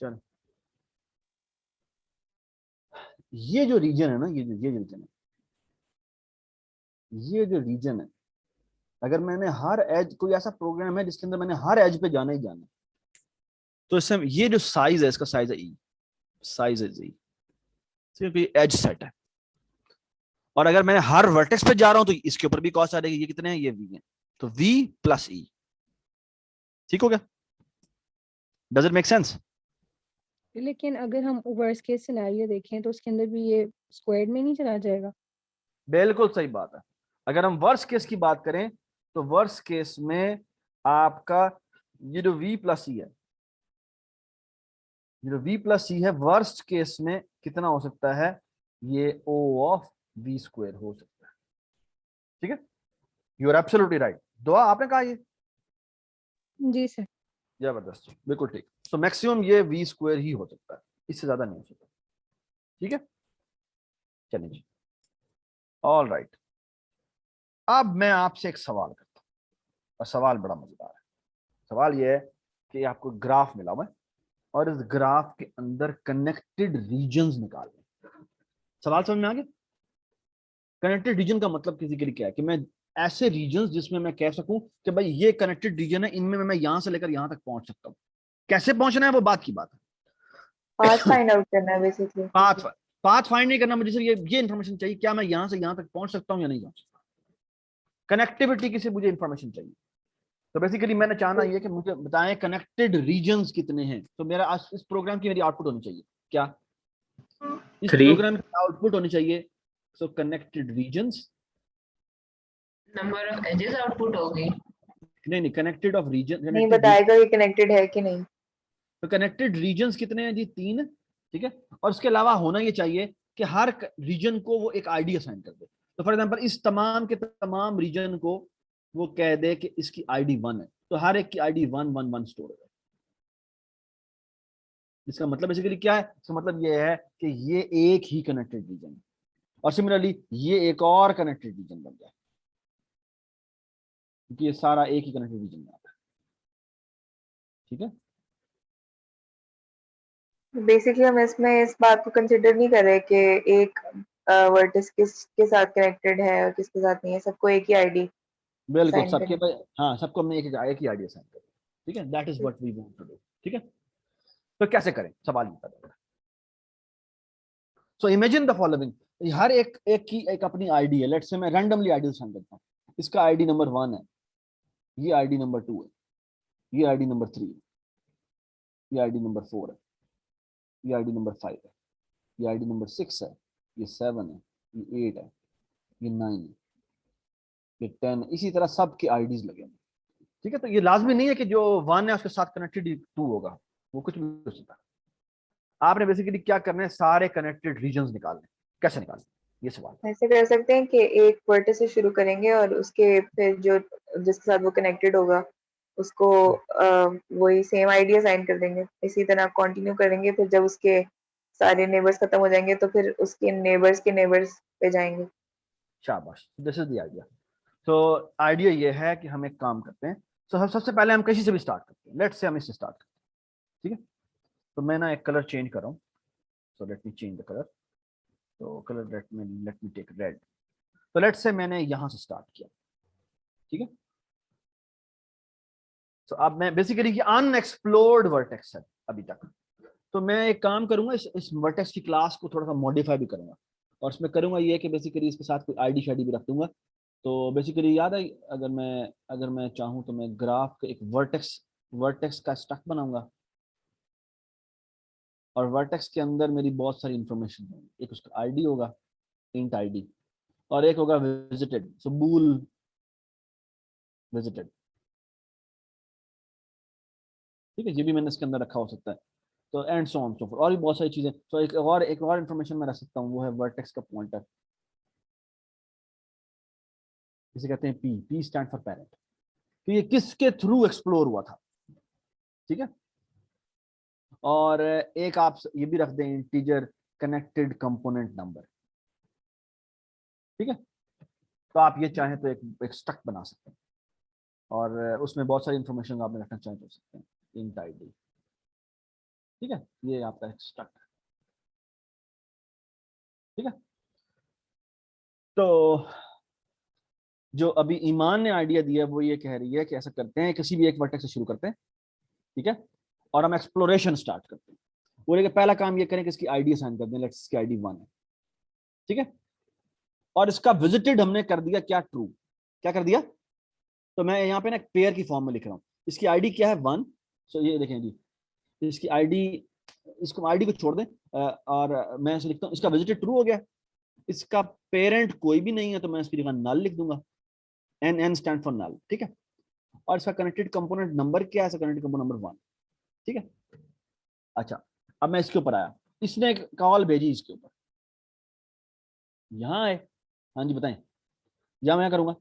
Speaker 1: चल, ये जो रीजन है ना, ये रीजन है, ये जो रीजन है, अगर मैंने हर एज, कोई ऐसा प्रोग्राम है जिसके अंदर मैंने हर एज पे जाना ही जाना, तो इससे ये जो साइज है, इसका साइज है E, साइज है E, सिर्फ ये एज सेट है। और अगर मैं हर वर्टेक्स पे जा रहा हूं तो इसके ऊपर भी कॉस्ट आ जाएगी। ये कितने हैं? ये V है, तो V प्लस E, ठीक हो गया? Does it make sense?
Speaker 9: लेकिन अगर हम वर्स्ट केस सिनेरियो देखें तो उसके अंदर भी ये स्क्वायर्ड में नहीं चला जाएगा।
Speaker 1: बिल्कुल सही बात है। अगर हम वर्स्ट केस की बात करें तो वर्स्ट केस में आपका ये जो V प्लस E है, ये जो V प्लस E है, वर्स्ट केस में कितना हो सकता है? ये O ऑफ V स्क्वायर हो सकता है, ठीक है। You are absolutely right. Dua आपने कहा ये
Speaker 9: जी सर।
Speaker 1: जबरदस्त, बिल्कुल ठीक। सो मैक्सिमम ये V स्क्वायर ही हो सकता है, इससे ज्यादा नहीं हो सकता, ठीक है। चलिए जी, ऑल राइट। अब मैं आपसे एक सवाल करता हूं, और सवाल बड़ा मजेदार है। सवाल ये है कि आपको ग्राफ मिला हुआ है और इस ग्राफ के अंदर कनेक्टेड रीजन्स निकालने। सवाल समझ में आ गया? कनेक्टेड रीजन का मतलब किसी के लिए क्या है कि मैं ऐसे रीजन्स जिसमें मैं कह सकूं कि भाई ये कनेक्टेड रीजन है, इनमें मैं यहां से लेकर यहां तक पहुंच सकता हूं। कैसे पहुंचना है वो बात की बात है।
Speaker 5: पाथ फाइंड आउट करना है बेसिकली।
Speaker 1: पाथ फाइंड नहीं करना मुझे, सिर्फ ये इन्फॉर्मेशन चाहिए, क्या मैं यहाँ से यहाँ तक पहुंच सकता हूँ या नहीं पहुंच सकता। कनेक्टिविटी की से मुझे इन्फॉर्मेशन चाहिए। तो बेसिकली मैंने चाहना ये कि मुझे बताएं कनेक्टेड रीजन्स कितने हैं। तो मेरा आज इस प्रोग्राम की मेरी आउटपुट होनी चाहिए क्या, इस
Speaker 3: 3
Speaker 1: प्रोग्राम की आउटपुट होनी चाहिए। So connected regions,
Speaker 7: number of edges output होगी।
Speaker 1: नहीं कनेक्टेड ऑफ रीजन,
Speaker 5: नहीं बताएगा कि कनेक्टेड है कि नहीं।
Speaker 1: तो कनेक्टेड रीजन्स कितने हैं जी, 3, ठीक है। और उसके अलावा होना ये चाहिए कि हर रीजन को वो एक आईडी असाइन कर दे। तो फॉर एग्जांपल इस तमाम के तमाम रीजन को वो कह दे कि इसकी आईडी 1 है, तो हर एक की आईडी 111 स्टोर है। इसका मतलब बेसिकली क्या है, इसका मतलब ये है कि ये एक ही कनेक्टेड रीजन है, और सिमिलरली ये एक और कनेक्टेड रीजन बन जाए, क्योंकि ये सारा एक ही कनेक्टेड रीजन में आता है, ठीक है।
Speaker 5: बेसिकली हम इसमें इस बात को कंसिडर नहीं कर रहे कि एक वर्टिस किसके साथ कनेक्टेड है और किसके साथ नहीं है, सबको एक ही आईडी
Speaker 1: बिल्कुल
Speaker 5: assign
Speaker 1: सबके
Speaker 5: करें।
Speaker 1: हाँ, सबको हमने एक ही आईडी असाइन कर, ठीक है। That is what we want to do, ठीक है। तो कैसे करें, सवाल ये पैदा होगा। सो इमेजिन द फॉलोइंग, हर एक की एक अपनी आईडी है। लेट्स से मैं रैंडमली आईडी असाइन करता हूँ। इसका आईडी नंबर 1 है, ये आईडी नंबर 2 है, ये आईडी नंबर 3 है, ये आईडी नंबर 4 है, ये आईडी नंबर 5 है, ये आईडी नंबर 6 है, ये 7 है, ये 8 है, ये 9 है, ये 10 है। इसी तरह सबकी आईडीज लगे हैं, ठीक है। तो ये लाजमी नहीं है कि जो 1 है उसके साथ कनेक्टेड 2 होगा, वो कुछ भी हो सकता है। आपने बेसिकली क्या करना है, सारे कनेक्टेड रीजन्स निकालने। कैसे निकालने, ये सवाल।
Speaker 5: ऐसे कर सकते हैं कि एक वर्टिस से शुरू करेंगे और उसके फिर जो जिसके साथ वो कनेक्टेड होगा उसको वही सेम आईडी असाइन कर देंगे। इसी तरह कंटिन्यू करेंगे, फिर जब उसके सारे नेबर्स खत्म हो जाएंगे तो फिर उसके नेबर्स के नेबर्स पे जाएंगे।
Speaker 1: शाबाश, दिस इज द आइडिया। तो आइडिया ये है कि हम एक काम करते हैं। तो हम सबसे पहले हम किसी से भी स्टार्ट करते हैं। लेट्स से हम इससे स्टार्ट करते हैं, ठीक है। तो मैं ना एक कलर चेंज कर रहा हूँ। So let me change the colour. तो colour let me take red. तो लेट्स से मैंने यहां से स्टार्ट किया, ठीक है। तो अब मैं बेसिकली ये अनएक्सप्लोर्ड वर्टेक्स है अभी तक। तो मैं एक काम करूंगा, इस वर्टेक्स की क्लास को थोड़ा सा मॉडिफाई भी करूंगा, और इसमें करूंगा ये कि बेसिकली इसके साथ कोई आईडी शाईडी भी रख दूंगा। तो बेसिकली याद है, अगर मैं चाहूँ तो मैं ग्राफ का एक वर्टेक्स का स्टक बनाऊंगा, और वर्टेक्स के अंदर मेरी बहुत सारी इंफॉर्मेशन होगी। एक उसका आईडी होगा, इंट आईडी, और एक होगा विजिटेड, सो बूल विजिटेड, ठीक है। ये भी मैंने इसके अंदर रखा हो सकता है। तो and so on so for, और भी बहुत सारी चीजें। तो एक और इंफॉर्मेशन मैं रख सकता हूँ, वो है वर्टेक्स का पॉइंटर, इसे कहते हैं पी स्टैंड फॉर पेरेंट। तो ये किसके थ्रू एक्सप्लोर हुआ था, ठीक है। और एक आप ये भी रख दें, इंटीजर कनेक्टेड कंपोनेंट नंबर, ठीक है। तो आप ये चाहें तो एक स्टक बना सकते हैं, और उसमें बहुत सारी इंफॉर्मेशन आपने रखना चाहें तो सकते हैं, इंट आईडी, ठीक है। ये आपका एक स्टक है, ठीक है। तो जो अभी ईमान ने आइडिया दिया वो ये कह रही है कि ऐसा करते हैं, किसी भी एक वर्टेक्स से शुरू करते हैं, ठीक है, और हम एक्सप्लोरेशन स्टार्ट करते हैं। बोले कि पहला काम ये करें कि इसकी आईडी असाइन कर दें। लेट्स इसकी आईडी 1 है, ठीक है। और इसका विजिटेड हमने कर दिया क्या, ट्रू। क्या कर दिया, तो मैं यहाँ पे ना पेयर की फॉर्म में लिख रहा हूँ। इसकी आईडी क्या है, 1। सो ये देखें जी, इसकी आईडी, इसको आईडी को छोड़ दें, और मैं इसे लिखता हूँ, इसका विजिटेड ट्रू हो गया। इसका पेरेंट कोई भी नहीं है, तो मैं इसकी जगह नल लिख दूंगा, एन स्टैंड फॉर नल, ठीक है। और इसका कनेक्टेड कंपोनेंट नंबर क्या है, इसका कनेक्टेड कंपोनेंट नंबर 1, ठीक है। अच्छा, अब मैं इसके ऊपर आया, इसने एक कॉल भेजी इसके ऊपर, यहाँ है। हाँ जी बताएं, या मैं करूंगा,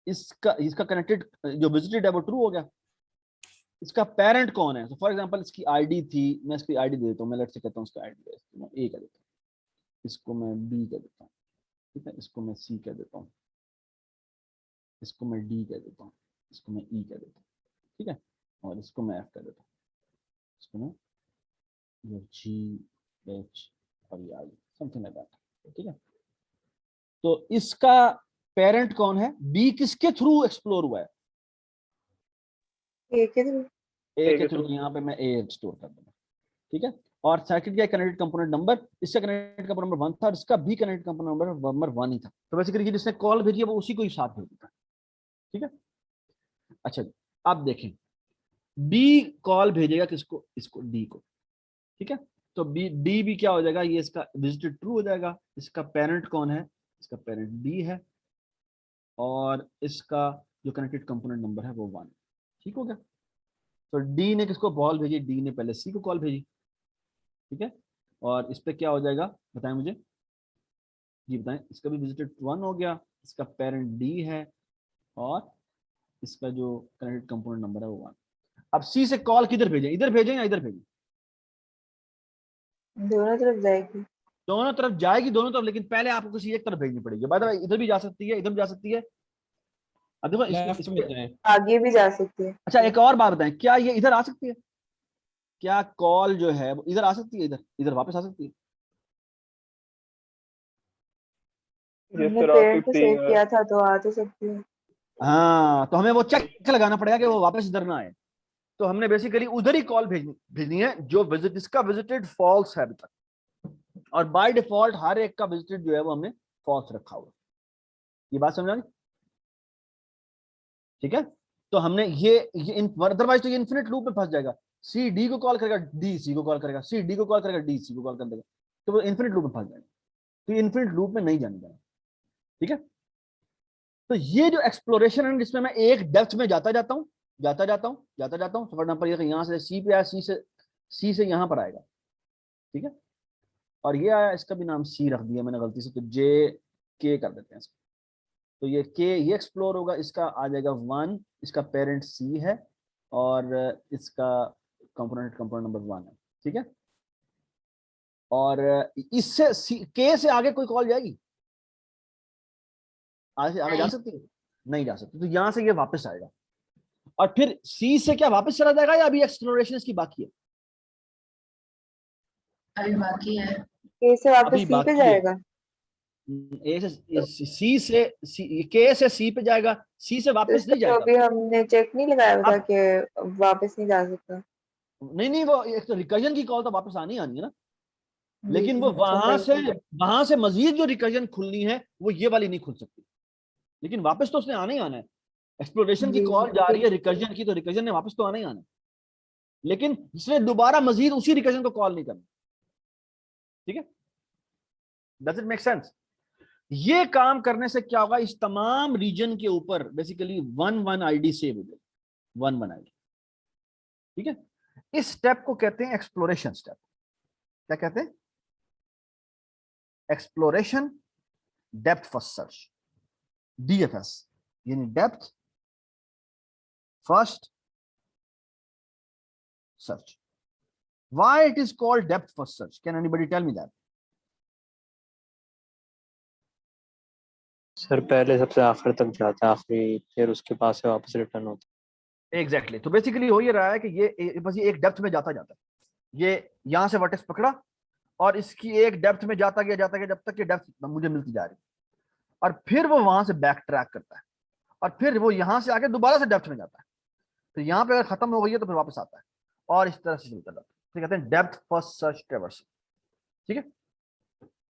Speaker 1: इसका कनेक्टेड जो विजिटेड है वो ट्रू हो गया। इसका पेरेंट कौन है, तो फॉर एग्जांपल इसकी आईडी थी, मैं इसकी आईडी दे देता हूँ। मैं लेट्स से कहता हूँ इसका आईडी है, इसको मैं ए कह देता हूँ, इसको मैं बी कह देता हूँ, ठीक है। इसको मैं सी कह देता हूँ, इसको मैं डी कह देता हूँ, इसको मैं ई कह देता हूँ, ठीक है। और इसको मैं एफ कह देता हूँ, इसको मैं जी एच और आई, समथिंग लाइक दैट, ठीक है। तो इसका पेरेंट कौन है, बी किसके थ्रू एक्सप्लोर हुआ है,
Speaker 5: ए के थ्रू।
Speaker 1: ए के थ्रू यहाँ पे मैं ए स्टोर कर दूंगा, ठीक है। और सेकंड क्या कनेक्टेड कंपोनेंट नंबर, इसका कनेक्टेड कंपोनेंट नंबर 1 था और इसका भी कनेक्टेड कंपोनेंट नंबर 1 ही था, तो बेसिकली जिसने कॉल भेजी है वो उसी को ही साथ भेज देता, ठीक है। अच्छा जी, अब देखें बी कॉल भेजेगा किसको, इसको डी को, ठीक है। तो बी डी भी क्या हो जाएगा, ये इसका विजिटेड ट्रू हो जाएगा। इसका पेरेंट कौन है, इसका पेरेंट डी है और इसका जो कनेक्टेड कंपोनेंट नंबर है वो 1, ठीक हो गया। तो डी ने किसको कॉल भेजी, डी ने पहले सी को कॉल भेजी, ठीक है। और इस पे क्या हो जाएगा बताएं मुझे जी, बताएं। इसका भी विजिटेड 1 हो गया, इसका पेरेंट डी है और इसका जो कनेक्टेड कंपोनेंट नंबर है वो 1। अब सी से कॉल किधर भेजें, इधर भेजें या इधर भेजें?
Speaker 5: दोनों तरफ जाएगी।
Speaker 1: दोनों तरफ जाएगी, दोनों तरफ, लेकिन पहले आपको किसी एक तरफ भेजनी पड़ेगी। बाय द वे इधर भी जा सकती है, इधर भी जा सकती है। अब देखो
Speaker 8: लेफ्ट में जाए।
Speaker 5: आगे भी जा सकती है।
Speaker 1: अच्छा एक और बात बताएं, क्या ये इधर आ सकती है? क्या कॉल जो है वो इधर आ सकती है, इधर इधर वापस आ सकती है?
Speaker 5: हमने पेरेंट को सेव किया था तो आ तो सकती है।
Speaker 1: हाँ, तो हमें वो चेक लगाना पड़ेगा कि वो वापस इधर ना आए। तो हमने बेसिकली उधर ही कॉल भेजनी है जो विजिट, इसका विजिटेड फॉल्स है अभी तक, और बाय डिफॉल्ट हर एक का विजिटेड जो है वो हमने फॉल्स रखा हुआ। ये बात समझा, ठीक है। तो हमने ये अदरवाइज तो ये इन्फिनिट लूप में फंस जाएगा। सी डी को कॉल करेगा, डी सी को कॉल करेगा, सी डी को कॉल करेगा, डी सी को कॉल कर देगा, तो वो इन्फिनिट लूप में फंस जाएगा। तो ये इन्फिनिट लूप में नहीं जाने देना, ठीक है। तो ये जो एक्सप्लोरेशन है जिसमें मैं एक डेप्थ में जाता जाता हूँ फॉर एग्जांपल ये यहाँ से सी पे आया, सी से यहाँ पर आएगा, ठीक है। और ये आया, इसका भी नाम सी रख दिया मैंने गलती से, तो जे के कर देते हैं इसको। तो ये के ये एक्सप्लोर होगा, इसका आ जाएगा 1, इसका पेरेंट सी है और इसका कंपोनेंट नंबर 1 है, ठीक है। और इससे के से आगे कोई कॉल जाएगी, आगे जा सकती है? नहीं जा सकती। तो यहां से ये वापस आएगा और फिर सी से क्या वापस चला जाएगा या अभी एक्सप्लोरेशन इसकी बाकी है?
Speaker 7: अभी बाकी है।
Speaker 5: के से वापस सी पे जाएगा।
Speaker 1: ए से सी से के से सी पे जाएगा, सी से वापस नहीं जाएगा।
Speaker 5: तो अभी हमने चेक नहीं लगाया था कि वापस नहीं जा सकता।
Speaker 1: नहीं वो एक तो रिकर्जन की कॉल तो वापस आनी है ना, लेकिन वो वहां से मजीद जो रिकर्जन खुलनी है वो ये वाली नहीं खुल सकती, लेकिन वापस तो उसने आना ही आना है। एक्सप्लोरेशन की कॉल जा रही है रिकर्जन की, तो रिकर्जन ने वापस तो आना ही आना है, लेकिन इसने दोबारा मजीद उसी रिकर्जन को कॉल नहीं करना, ठीक है। Does it make sense? ये काम करने से क्या होगा, इस तमाम रीजन के ऊपर बेसिकली 1 आईडी सेव हो जाएगी, 1 आईडी, ठीक है। इस स्टेप को कहते हैं एक्सप्लोरेशन स्टेप। क्या कहते हैं? Exploration depth first search, DFS, यानी depth first search. Why it is called depth first search? Can anybody tell me that?
Speaker 8: Sir पहले सबसे आखिर तक जाता है, आखिरी, फिर उसके पास से वापस रिटर्न होता
Speaker 1: है। एग्जैक्टली। तो बेसिकली हो ये रहा है कि ये बस ये एक डेप्थ में जाता है, ये यहां से वर्टेक्स पकड़ा और इसकी एक डेप्थ में जाता गया जब तक ये डेप्थ मुझे मिलती जा रही, और फिर वो वहां से बैक ट्रैक करता है और फिर वो यहां से आके दोबारा से डेप्थ में जाता है। तो यहाँ पे अगर खत्म हो गई है तो फिर वापस आता है और इस तरह से चलता रहता है। तो कहते हैं डेप्थ फर्स्ट सर्च ट्रैवर्सल, ठीक है।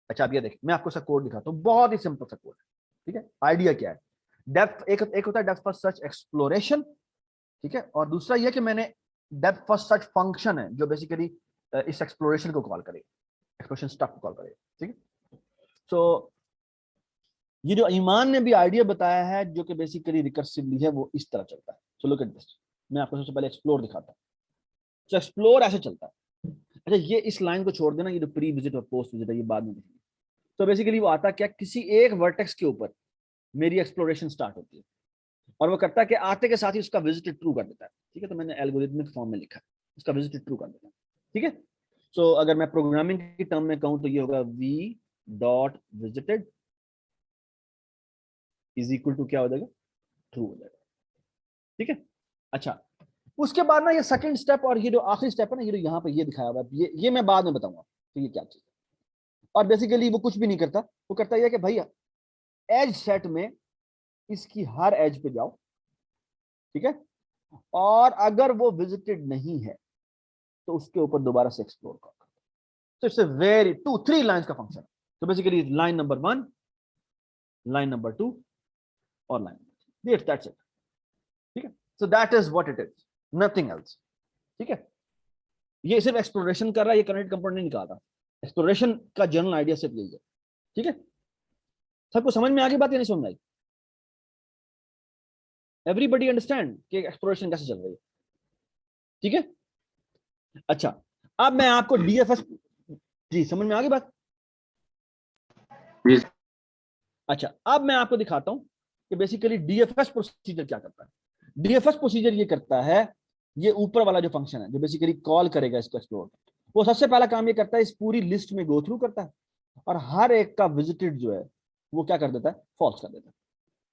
Speaker 1: अच्छा अब ये देखिए, मैं आपको इसका कोड दिखाता हूँ, बहुत ही सिंपल सा कोड है, ठीक है। आइडिया क्या है, डेप्थ एक होता है डेप्थ फर्स्ट सर्च एक्सप्लोरेशन, ठीक है, और दूसरा ये कि मैंने डेप्थ फर्स्ट सर्च फंक्शन है जो बेसिकली इस एक्सप्लोरेशन को कॉल करेगा, एक्सप्लोरेशन स्टफ को कॉल करेगा, ठीक है। तो ये जो ईमान ने भी आइडिया बताया है जो कि बेसिकली रिकर्सिवली है, वो इस तरह चलता है। सो लुक एट दिस, मैं आपको सबसे पहले एक्सप्लोर दिखाता हूँ। तो एक्सप्लोर ऐसे चलता है। अच्छा ये इस लाइन को छोड़ देना, ये जो प्री विजिट और पोस्ट विजिट है ये बाद में देखेंगे। तो बेसिकली वो आता क्या, किसी एक वर्टेक्स के ऊपर मेरी एक्सप्लोरेशन स्टार्ट होती है और वो करता है कि आते के साथ ही उसका विजिट ट्रू कर देता है, ठीक है। तो मैंने एल्गोरिथमिक फॉर्म में लिखा है, उसका विजिट ट्रू कर देता है, ठीक है। सो अगर मैं प्रोग्रामिंग की टर्म में कहूं तो ये होगा v.visited इज इक्वल टू क्या हो जाएगा, ट्रू हो जाएगा, ठीक है। अच्छा उसके बाद ना ये सेकंड स्टेप और ये जो आखिरी स्टेप है ना, ये जो यहाँ पे ये दिखाया हुआ है, ये मैं बाद में बताऊंगा तो ये क्या चीज है। और बेसिकली वो कुछ भी नहीं करता, वो करता है कि भैया एज सेट में इसकी हर एज पे जाओ, ठीक है, और अगर वो विजिटेड नहीं है तो उसके ऊपर दोबारा से एक्सप्लोर कॉल करते हैं। तो इट्स अ वेरी 3 लाइंस का फंक्शन। तो basically line number 1, line number 2 और लाइन नंबर 3, दैट्स इट। ठीक है, so that is what it is, nothing else. ठीक है, ये सिर्फ एक्सप्लोरेशन कर रहा है, ये कनेक्ट कंपोनेंट नहीं निकाल रहा। एक्सप्लोरेशन का जनरल आइडिया सिर्फ यही है। ठीक है, सबको समझ में आ गई बात या नहीं समझ में आई? एवरीबडी अंडरस्टैंड कि एक्सप्लोरेशन कैसे चल रही है? ठीक है, अच्छा अब मैं आपको डीएफएस, जी समझ में आ गई बात?
Speaker 3: जी।
Speaker 1: अच्छा अब मैं आपको दिखाता हूं कि बेसिकली डीएफएस प्रोसीजर क्या करता है। डीएफएस प्रोसीजर ये करता है, ये ऊपर वाला जो फंक्शन है जो बेसिकली कॉल करेगा इसको एक्सप्लोर, वो सबसे पहला काम ये करता है, इस पूरी लिस्ट में गो थ्रू करता है और हर एक का विजिटेड जो है वो क्या कर देता है, फॉल्स कर देता है।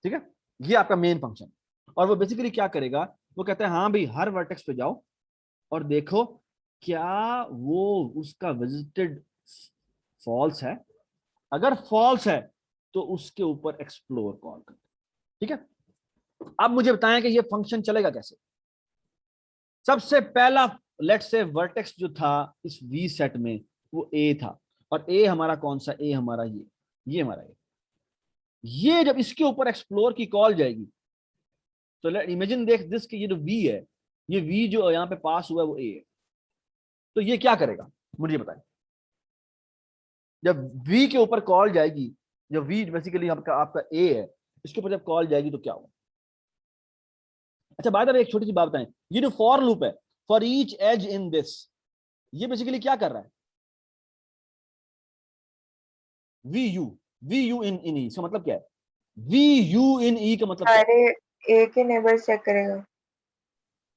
Speaker 1: ठीक है, ये आपका मेन फंक्शन। और वो बेसिकली क्या करेगा, वो कहता है हाँ भाई हर वर्टेक्स पे जाओ और देखो क्या वो उसका विजिटेड फॉल्स है, अगर फॉल्स है तो उसके ऊपर एक्सप्लोर कॉल कर। ठीक है, अब मुझे बताएं कि ये फंक्शन चलेगा कैसे। सबसे पहला लेट्स से वर्टेक्स जो था इस वी सेट में वो ए था, और ए हमारा कौन सा, ए हमारा ये हमारा ए। ये जब इसके ऊपर एक्सप्लोर की कॉल जाएगी तो लेट इमेजिन देख दिस कि ये जो वी है, ये वी जो यहां पे पास हुआ है वो ए है। तो ये क्या करेगा मुझे बताएं, जब वी के ऊपर कॉल जाएगी, जब वी बेसिकली आपका ए है, इसके ऊपर जब कॉल जाएगी तो क्या होगा। अच्छा बाय द वे एक छोटी सी बात बताएं, ये जो फॉर लूप है, for each edge in this, ये बेसिकली क्या कर रहा है, वी यू इन ई, इसका मतलब क्या है, वी यू इन ई का मतलब क्या है?
Speaker 5: सारे ए के नेबर्स चेक करेगा।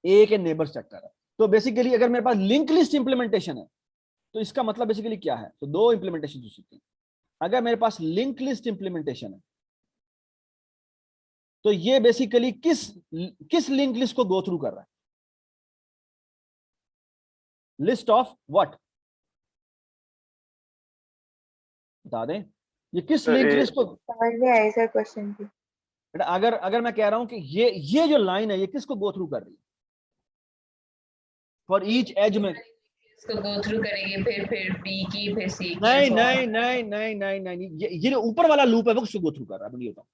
Speaker 1: ए के नेबर्स चेक कर रहा है। तो बेसिकली अगर मेरे पास लिंक लिस्ट इंप्लीमेंटेशन है तो इसका मतलब बेसिकली क्या है, तो दो इंप्लीमेंटेशन हो सकती है। अगर मेरे पास लिंक लिस्ट इंप्लीमेंटेशन है तो ये बेसिकली किस लिंक लिस्ट को गो थ्रू कर रहा है, लिस्ट ऑफ व्हाट, बता दें ये किस
Speaker 6: सर,
Speaker 1: लिंक
Speaker 6: ए-
Speaker 1: लिस्ट को।
Speaker 5: समझ नहीं आई सर क्वेश्चन की।
Speaker 1: बेटा अगर मैं कह रहा हूं कि ये जो लाइन है ये किसको गो थ्रू कर रही है, फॉर ईच एज में।
Speaker 7: इसको गो थ्रू करेंगे, फिर बी की, फिर सी की,
Speaker 1: नहीं
Speaker 7: so
Speaker 1: नहीं नहीं नहीं नहीं नहीं, ये जो ऊपर वाला लूप है वो किसको गो थ्रू कर रहा है, मुझे बताओ।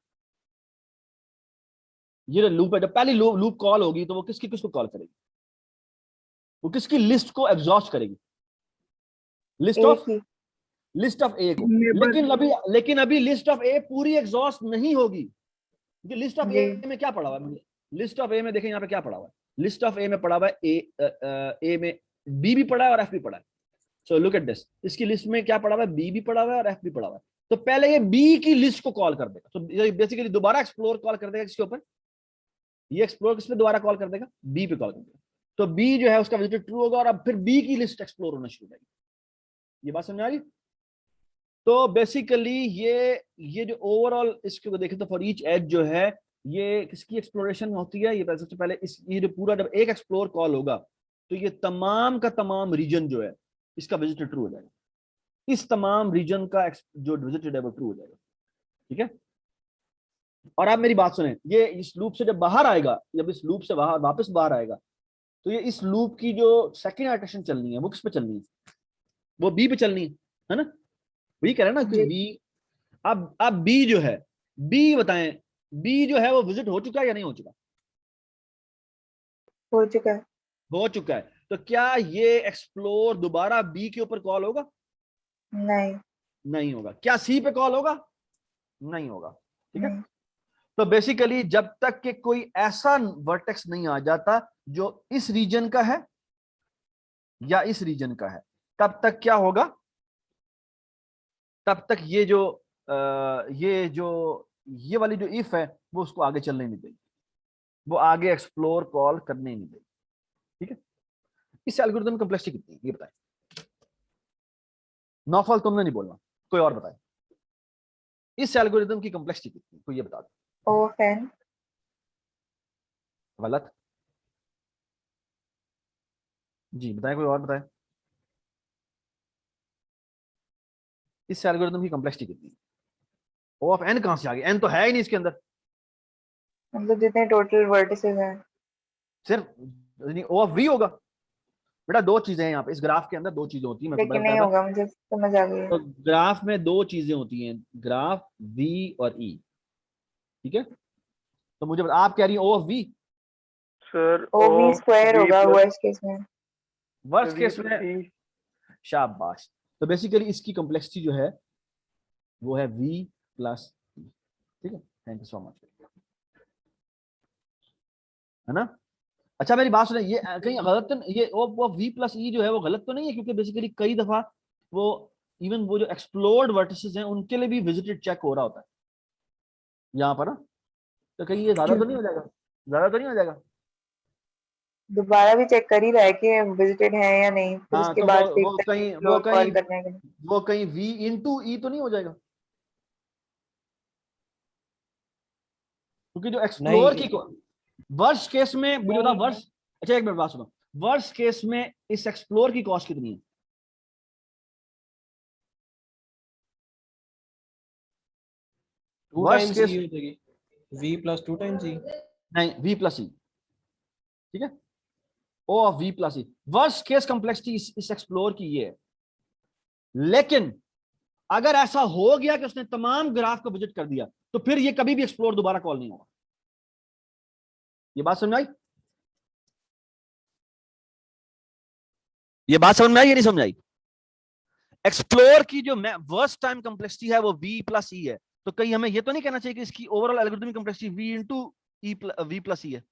Speaker 1: ये जो लूप है, जब पहली लूप कॉल होगी तो वो किसको कॉल करेगी, वो किसकी लिस्ट को एग्जॉस्ट करेगी, लिस्ट
Speaker 5: ए
Speaker 1: ऑफ
Speaker 5: की।
Speaker 1: ए को। लेकिन अभी लिस्ट ऑफ ए पूरी एग्जॉस्ट नहीं होगी। लिस्ट ऑफ
Speaker 5: जी।
Speaker 1: ए में क्या पड़ा हुआ है, लिस्ट ऑफ ए में देखें यहाँ पे क्या पड़ा हुआ है, लिस्ट ऑफ ए में पड़ा हुआ है ए में बी भी पड़ा है और एफ भी पड़ा है। सो लुक एट दिस, इसकी लिस्ट में क्या पड़ा हुआ है, बी भी पड़ा हुआ है और एफ भी पड़ा हुआ है। तो पहले ये बी की लिस्ट को कॉल कर देगा, तो बेसिकली दोबारा एक्सप्लोर कॉल कर देगा किसके ऊपर, ये एक्सप्लोर किस पे दोबारा कॉल कर देगा, बी पे कॉल कर देगा। तो बी जो है उसका विजिट ट्रू होगा और अब फिर बी की लिस्ट एक्सप्लोर होना शुरू हो जाएगी। ये बात समझ आ गई? तो बेसिकली ये जो ओवरऑल इसको देखें तो फॉर ईच एज जो है ये किसकी एक्सप्लोरेशन होती है, ये सबसे पहले ये जो पूरा जब एक एक्सप्लोर कॉल होगा तो ये तमाम का तमाम रीजन जो है इसका विजिट ट्रू हो जाएगा, इस तमाम रीजन का जो विजिटेड है वो ट्रू हो जाएगा। ठीक है, और आप मेरी बात सुने, ये इस लूप से जब बाहर आएगा, जब इस लूप से वापस बाहर आएगा तो ये इस लूप की जो सेकेंड इटरेशन चलनी है वो किस पे चलनी है, वो बी पे चलनी है ना, वही कह रहे हैं ना कि बी। अब बी जो है, बी बताएं, बी जो है वो विजिट हो चुका है या नहीं हो चुका,
Speaker 5: हो चुका है।
Speaker 1: हो चुका है। तो क्या ये एक्सप्लोर दोबारा बी के ऊपर कॉल होगा,
Speaker 5: नहीं।
Speaker 1: नहीं होगा। क्या सी पे कॉल होगा, नहीं होगा। ठीक है,
Speaker 5: नहीं।
Speaker 1: तो बेसिकली जब तक कि कोई ऐसा वर्टेक्स नहीं आ जाता जो इस रीजन का है या इस रीजन का है, तब तक क्या होगा, तब तक ये वाली जो इफ है वो उसको आगे चलने नहीं देगी, वो आगे एक्सप्लोर कॉल करने नहीं देगी। ठीक है, इस एल्गोरिथम की कॉम्प्लेक्सिटी कितनी है ये बताएं, नौफल तुमने नहीं बोलना, कोई और बताए, इस एल्गोरिथम की कॉम्प्लेक्सिटी कितनी, कोई ये बता दो।
Speaker 5: O of n।
Speaker 1: गलत, जी बताएं, कोई और बताए, इस एल्गोरिथम की कॉम्प्लेक्सिटी कितनी है, ओ ऑफ एन कहां से आ गई, एन तो है ही नहीं इसके अंदर।
Speaker 5: मतलब जितने टोटल वर्टिसेस हैं।
Speaker 1: सिर्फ ओ ऑफ वी होगा। बेटा दो चीजें हैं यहाँ पे, इस ग्राफ के अंदर दो चीजें होती हैं, मैं
Speaker 5: लेकिन
Speaker 1: तुम्हें
Speaker 5: नहीं
Speaker 1: बताया था।
Speaker 5: होगा, मुझे समझ आ गई।
Speaker 1: तो ग्राफ में दो चीजें होती हैं, ग्राफ वी और ई, ठीक है। तो मुझे बता, आप कह रही हैं O of V,
Speaker 6: sir
Speaker 5: O V square
Speaker 6: V
Speaker 5: होगा
Speaker 6: प्लस
Speaker 5: वर्स्ट केस में।
Speaker 1: वर्स्ट
Speaker 6: वी
Speaker 1: केस
Speaker 6: प्लस
Speaker 1: में।
Speaker 6: ई।
Speaker 1: शाबाश। तो बेसिकली इसकी कॉम्प्लेक्सिटी जो है वो है v प्लस ई, ठीक है। थैंक यू सो मच, है ना। अच्छा मेरी बात सुनिए, ये कहीं गलत तो ये वो v प्लस ई जो है वो गलत तो नहीं है, क्योंकि बेसिकली कई दफा वो इवन वो जो एक्सप्लोर्ड वर्टिसेस हैं उनके लिए भी विजिटेड चेक हो रहा होता है यहाँ पर ना। तो कहीं ये ज्यादा तो नहीं हो जाएगा, ज्यादा तो नहीं हो जाएगा।
Speaker 5: दोबारा भी चेक कर ही रहा है कि विजिटेड है या नहीं, फिर
Speaker 1: हाँ
Speaker 5: उसके
Speaker 1: तो
Speaker 5: बाद
Speaker 1: वो
Speaker 5: देखता है
Speaker 1: कहीं
Speaker 5: एक्सप्लोर कॉल करने के लिए।
Speaker 1: वो कहीं v इंटू ई तो नहीं हो जाएगा, क्योंकि जो एक्सप्लोर
Speaker 2: नहीं
Speaker 1: की वर्स्ट केस में मुझे बता
Speaker 5: नहीं,
Speaker 1: वर्स्ट। अच्छा एक मिनट बात सुनो, वर्स्ट केस में इस एक्सप्लोर की कॉस्ट कितनी है?
Speaker 2: 2
Speaker 1: वर्स्ट
Speaker 2: टाइम्स
Speaker 1: केस,
Speaker 2: ई हो जाएगी, v प्लस 2 टाइम्स ई।
Speaker 1: नहीं v प्लस ई, ठीक है। O of v plus E, worst case complexity इस एक्सप्लोर की ये है। लेकिन अगर ऐसा हो गया कि उसने तमाम ग्राफ को विजिट कर दिया, तो फिर ये कभी भी एक्सप्लोर दोबारा कॉल नहीं होगा। ये बात समझ आई? ये बात समझ में आई या नहीं समझ आई? एक्सप्लोर की जो वर्स्ट टाइम कॉम्प्लेक्सिटी है वो v प्लस ई है। तो कहीं हमें ये तो नहीं कहना चाहिए कि इसकी overall algorithmic complexity v into v plus E है।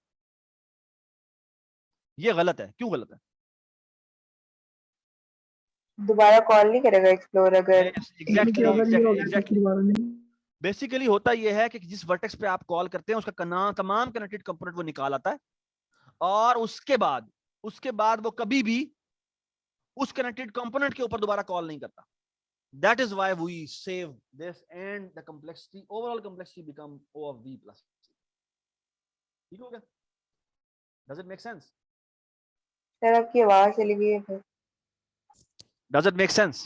Speaker 1: ये गलत है। क्यों गलत है?
Speaker 5: दोबारा कॉल नहीं करेगा एक्सप्लोर अगर
Speaker 1: एग्जैक्टली बेसिकली होता यह है कि जिस वर्टेक्स पे आप कॉल करते हैं उसका तमाम कनेक्टेड कंपोनेंट वो निकाल आता है, और उसके बाद वो कभी भी उस कनेक्टेड कंपोनेंट के ऊपर दोबारा कॉल नहीं करता। That is why we save this and the complexity, overall complexity become O of v plus. ठीक हो गया? Does it make sense?
Speaker 5: Sir आपकी आवाज चली गई है फिर।
Speaker 1: Does it make sense?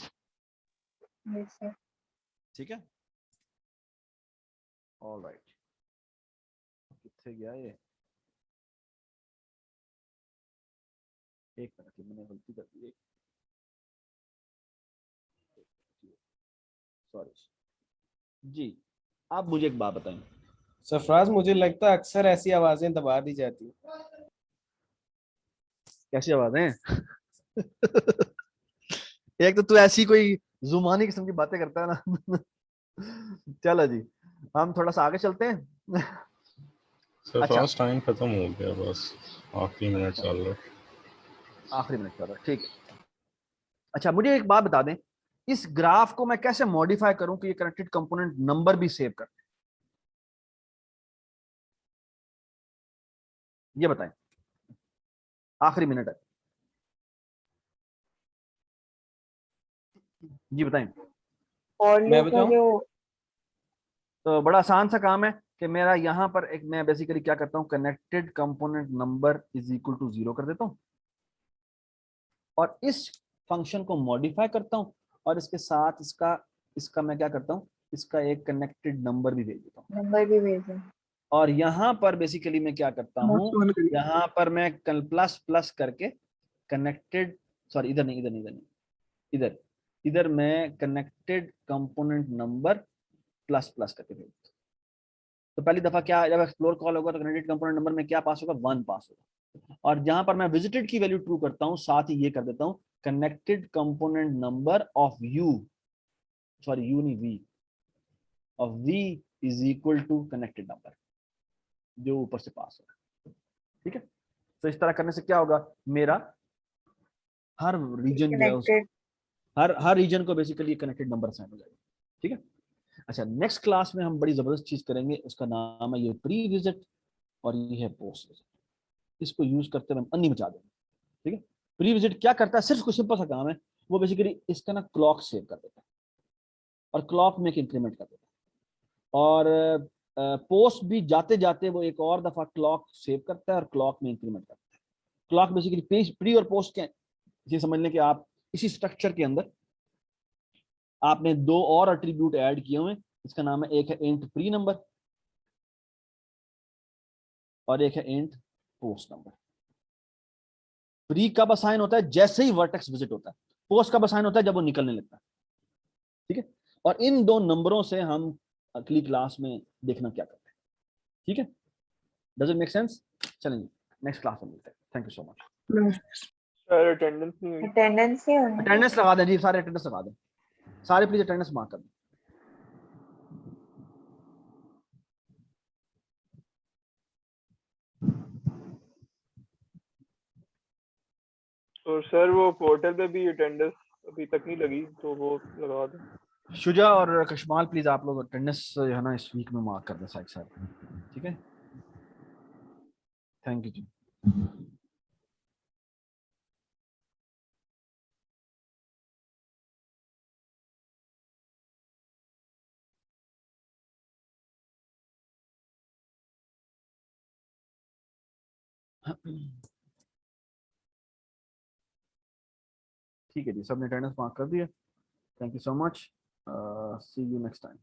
Speaker 5: Yes, sir.
Speaker 1: ठीक है, ऑलराइट। कितने गया ये? एक मिनट, मैंने गलती कर दी, सॉरी जी। आप मुझे एक बात बताएं,
Speaker 2: सरफराज, मुझे लगता है अक्सर ऐसी आवाजें दबा दी जाती हैं।
Speaker 1: कैसी आवाज है? एक तो तू ऐसी कोई जुमानी किस्म की बातें करता है ना। चलो जी, हम थोड़ा सा आगे चलते हैं।
Speaker 4: सर
Speaker 1: अच्छा,
Speaker 4: फर्स्ट टाइम खत्म हो गया, बस आखिरी मिनट चल रहा है।
Speaker 1: आखिरी मिनट चल रहा है, ठीक है। अच्छा मुझे एक बात बता दें, इस ग्राफ को मैं कैसे मॉडिफाई करूं कि ये कनेक्टेड कंपोनेंट नंबर भी सेव कर, ये बताएं। आखिरी मिनट है जी, बताएं।
Speaker 5: और
Speaker 2: मैं
Speaker 5: लूप है
Speaker 2: बताऊं?
Speaker 5: जो
Speaker 1: तो बड़ा आसान सा काम है कि मेरा यहां पर एक, मैं बेसिकली क्या करता हूं, connected component number is equal to 0 कर देता हूं, और इस फंक्शन को मॉडिफाई करता हूं, और इसके साथ इसका इसका मैं क्या करता हूं, इसका एक कनेक्टेड नंबर भी भेज देता हूं।
Speaker 5: नंबर भी भेजें।
Speaker 1: और यहां पर बेसिकली मैं क्या करता हूं, यहां पर मैं प्लस प्लस करके कनेक्टेड, सॉरी इधर नहीं, इधर नहीं, इधर नहीं, इधर इधर मैं connected component number plus plus करके भेज देता हूं। तो पहली दफा क्या, जब एक्सप्लोर कॉल होगा तो कनेक्टेड कंपोनेंट नंबर में क्या पास होगा, 1 पास होगा। और जहां पर मैं विजिटेड की वैल्यू ट्रू करता हूं, साथ ही ये कर देता हूं connected component number of U, sorry U नहीं, V, of V is equal to connected number जो ऊपर से पास होगा। ठीक है, तो इस तरह करने से क्या होगा, मेरा हर रीजन जो है
Speaker 5: कनेक्टेड।
Speaker 1: हर रीजन को बेसिकली कनेक्टेड नंबर असाइन हो जाएगा। ठीक है। अच्छा नेक्स्ट क्लास में हम बड़ी जबरदस्त चीज करेंगे, उसका नाम है ये प्री विजिट और ये है पोस्ट विजिट। इसको यूज करते हुए हम अन्नी मचा देंगे। ठीक है, प्री विजिट क्या करता है, सिर्फ कुछ सिंपल सा काम है, वो बेसिकली इसका ना क्लॉक सेव कर देता है और क्लॉक में एक इंक्रीमेंट कर देता है, और पोस्ट भी जाते जाते वो एक और दफा क्लॉक सेव करता है और क्लॉक में इंक्रीमेंट करता है। क्लॉक बेसिकली प्री और पोस्ट के, ये समझ लें कि आप इसी स्ट्रक्चर के अंदर आपने दो और एट्रीब्यूट ऐड किए हुए हैं। इसका नाम है, एक है इंट प्री नंबर और एक है इंट पोस्ट नंबर। प्री कब असाइन होता है? जैसे ही वर्टेक्स विजिट होता है। पोस्ट कब असाइन होता है? जब वो निकलने लगता है। ठीक है, और इन दो नंबरों से हम अगली क्लास में देखना क्या करते हैं। ठीक है, डज इट मेक सेंस? चलेंगे नेक्स्ट क्लास में मिलते हैं। Thank you so much.
Speaker 6: Sir attendance नहीं हुई।
Speaker 5: अटेंडेंस ही होनी
Speaker 1: अटेंडेंस लगा दें जी, सारे अटेंडेंस लगा दें, सारे प्लीज अटेंडेंस मार्क कर दें।
Speaker 6: और सर वो पोर्टल पे भी अटेंडेंस अभी तक नहीं लगी, तो वो लगा दो।
Speaker 1: शुजा और कशमाल प्लीज आप लोग अटेंडेंस जो है ना इस वीक में मार्क कर दें साइड साइड। ठीक है, थैंक यू जी। ठीक है जी, सबने अटेंडेंस मार्क कर दिया। Thank you so much, see you next time.